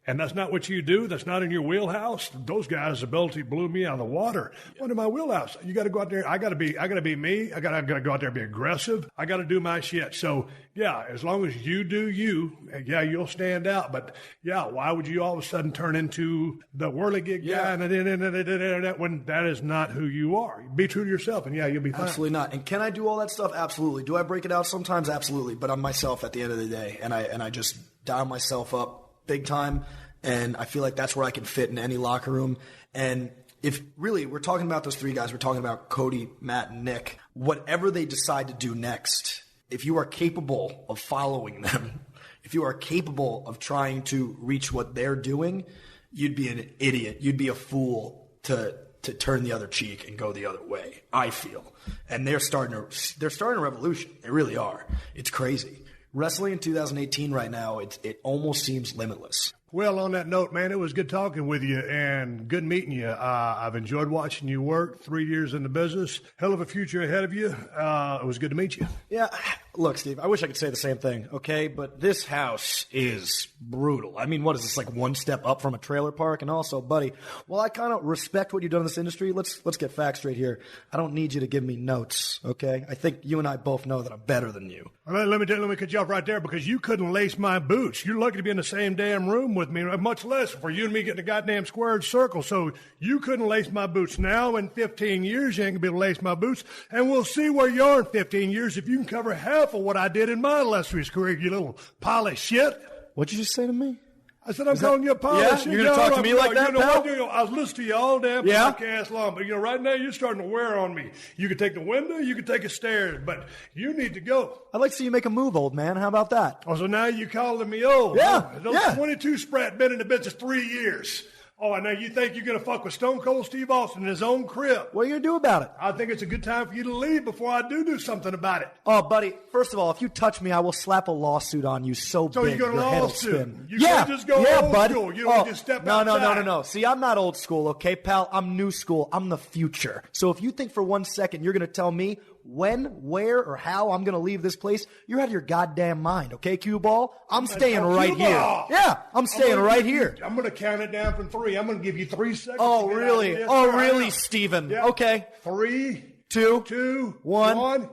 and that's not what you do, that's not in your wheelhouse, those guys' ability blew me out of the water. What in my wheelhouse? You got to go out there. I got to be me. I got to go out there and be aggressive. I got to do my shit. So, yeah, as long as you do you, yeah, you'll stand out. But, yeah, why would you all of a sudden turn into the whirligig guy when that is not who you are? Be true to yourself, and, yeah, you'll be fine. Absolutely not. And can I do all that stuff? Absolutely. Do I break it out sometimes? Absolutely. But I'm myself at the end of the day, and I just dial myself up big time, and I feel like that's where I can fit in any locker room. And if really we're talking about those three guys, we're talking about Cody, Matt, and Nick, whatever they decide to do next, if you are capable of following them, if you are capable of trying to reach what they're doing, you'd be an idiot. You'd be a fool to turn the other cheek and go the other way, I feel. And they're starting a revolution. They really are. It's crazy. Wrestling in 2018 right now, it almost seems limitless. Well, on that note, man, it was good talking with you and good meeting you. I've enjoyed watching you work. 3 years in the business. Hell of a future ahead of you. It was good to meet you. Yeah. Look, Steve, I wish I could say the same thing, okay? But this house is brutal. I mean, what is this, like one step up from a trailer park? And also, buddy, while I kind of respect what you've done in this industry, let's get facts straight here. I don't need you to give me notes, okay? I think you and I both know that I'm better than you. All right, let me cut you off right there because you couldn't lace my boots. You're lucky to be in the same damn room with me, much less for you and me getting a goddamn squared circle. So you couldn't lace my boots. Now in 15 years, you ain't going to be able to lace my boots. And we'll see where you are in 15 years if you can cover half of what I did in my illustrious career, you little pile of shit. What'd you just say to me? I said I'm calling you a pile of shit. You're going to talk to me like that, pal? I was listening to you all damn podcast long, but right now you're starting to wear on me. You can take the window, you can take the stairs, but you need to go. I'd like to see you make a move, old man. How about that? Oh, so now you calling me old? Yeah. Those 22 Sprat been in the business 3 years. Oh, and now you think you're going to fuck with Stone Cold Steve Austin in his own crib. What are you going to do about it? I think it's a good time for you to leave before I do something about it. Oh, buddy, first of all, if you touch me, I will slap a lawsuit on you so big you're going to your head will lawsuit? spin. You can't just go old school. You don't just step outside. No. See, I'm not old school, okay, pal? I'm new school. I'm the future. So if you think for 1 second you're going to tell me when, where, or how I'm going to leave this place, you're out of your goddamn mind, okay, cue ball? I'm staying right here. Yeah, I'm staying right here. I'm going to count it down from 3. I'm going to give you 3 seconds. Oh, really? Oh, really, Steven? Yeah. Okay. 3, 2, 1.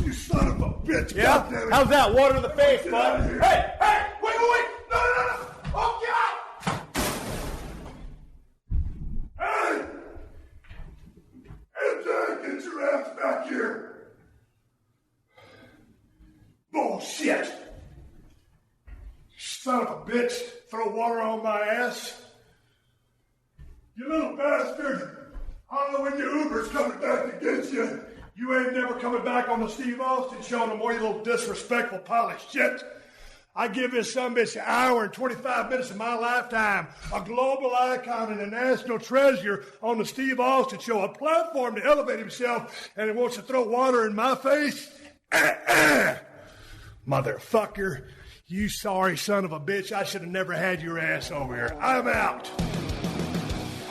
You son of a bitch. Yeah? How's that? Water in the face, bud. Hey, wait. No. Oh, God. Hey. MJ, get your ass back here. Bullshit. Son of a bitch. Throw water on my ass. You little bastard. I don't know when your Uber's coming back to get you. You ain't never coming back on the Steve Austin show no more, you little disrespectful pile of shit. I give this sumbitch an hour and 25 minutes of my lifetime, a global icon and a national treasure on the Steve Austin show, a platform to elevate himself, and he wants to throw water in my face? Motherfucker, you sorry son of a bitch. I should have never had your ass over here. I'm out.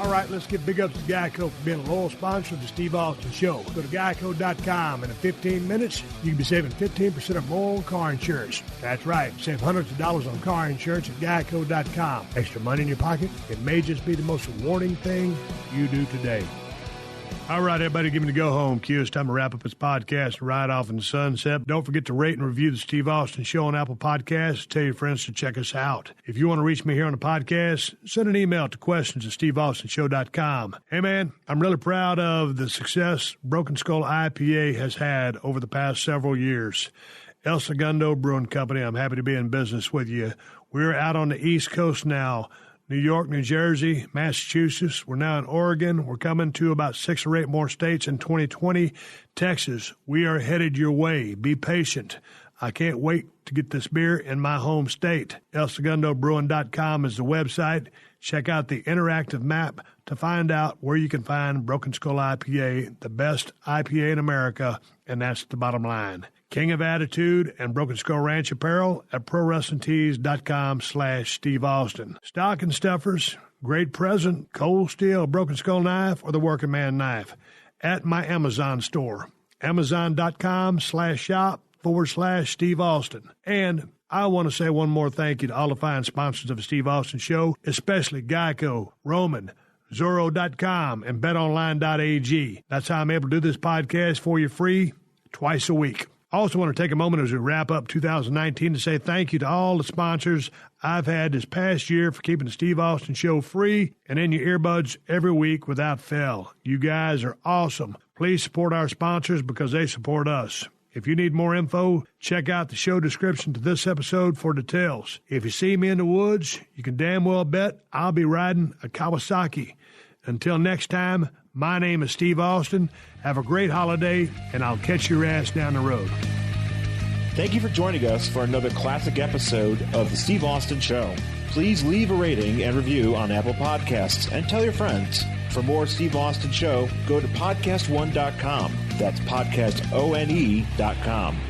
All right, let's give big ups to Geico for being a loyal sponsor of the Steve Austin Show. Go to geico.com, and in 15 minutes, you can be saving 15% or more on car insurance. That's right. Save hundreds of dollars on car insurance at geico.com. Extra money in your pocket? It may just be the most rewarding thing you do today. All right, everybody, give me the go home cue. It's time to wrap up this podcast and ride off in the sunset. Don't forget to rate and review the Steve Austin Show on Apple Podcasts. Tell your friends to check us out. If you want to reach me here on the podcast, send an email to questions@steveaustinshow.com. Hey, man, I'm really proud of the success Broken Skull IPA has had over the past several years. El Segundo Brewing Company, I'm happy to be in business with you. We're out on the East Coast now. New York, New Jersey, Massachusetts. We're now in Oregon. We're coming to about 6 or 8 more states in 2020. Texas, we are headed your way. Be patient. I can't wait to get this beer in my home state. ElSegundoBrewing.com is the website. Check out the interactive map to find out where you can find Broken Skull IPA, the best IPA in America, and that's the bottom line. King of Attitude and Broken Skull Ranch apparel at ProWrestlingTees.com/Steve Austin. Stocking stuffers, great present, cold steel, Broken Skull knife, or the working man knife at my Amazon store. Amazon.com/shop/Steve Austin. And I want to say one more thank you to all the fine sponsors of the Steve Austin Show, especially Geico, Roman, Zorro.com, and BetOnline.ag. That's how I'm able to do this podcast for you free twice a week. I also want to take a moment as we wrap up 2019 to say thank you to all the sponsors I've had this past year for keeping the Steve Austin Show free and in your earbuds every week without fail. You guys are awesome. Please support our sponsors because they support us. If you need more info, check out the show description to this episode for details. If you see me in the woods, you can damn well bet I'll be riding a Kawasaki. Until next time, my name is Steve Austin. Have a great holiday, and I'll catch your ass down the road. Thank you for joining us for another classic episode of The Steve Austin Show. Please leave a rating and review on Apple Podcasts and tell your friends. For more Steve Austin Show, go to PodcastOne.com. That's PodcastOne.com.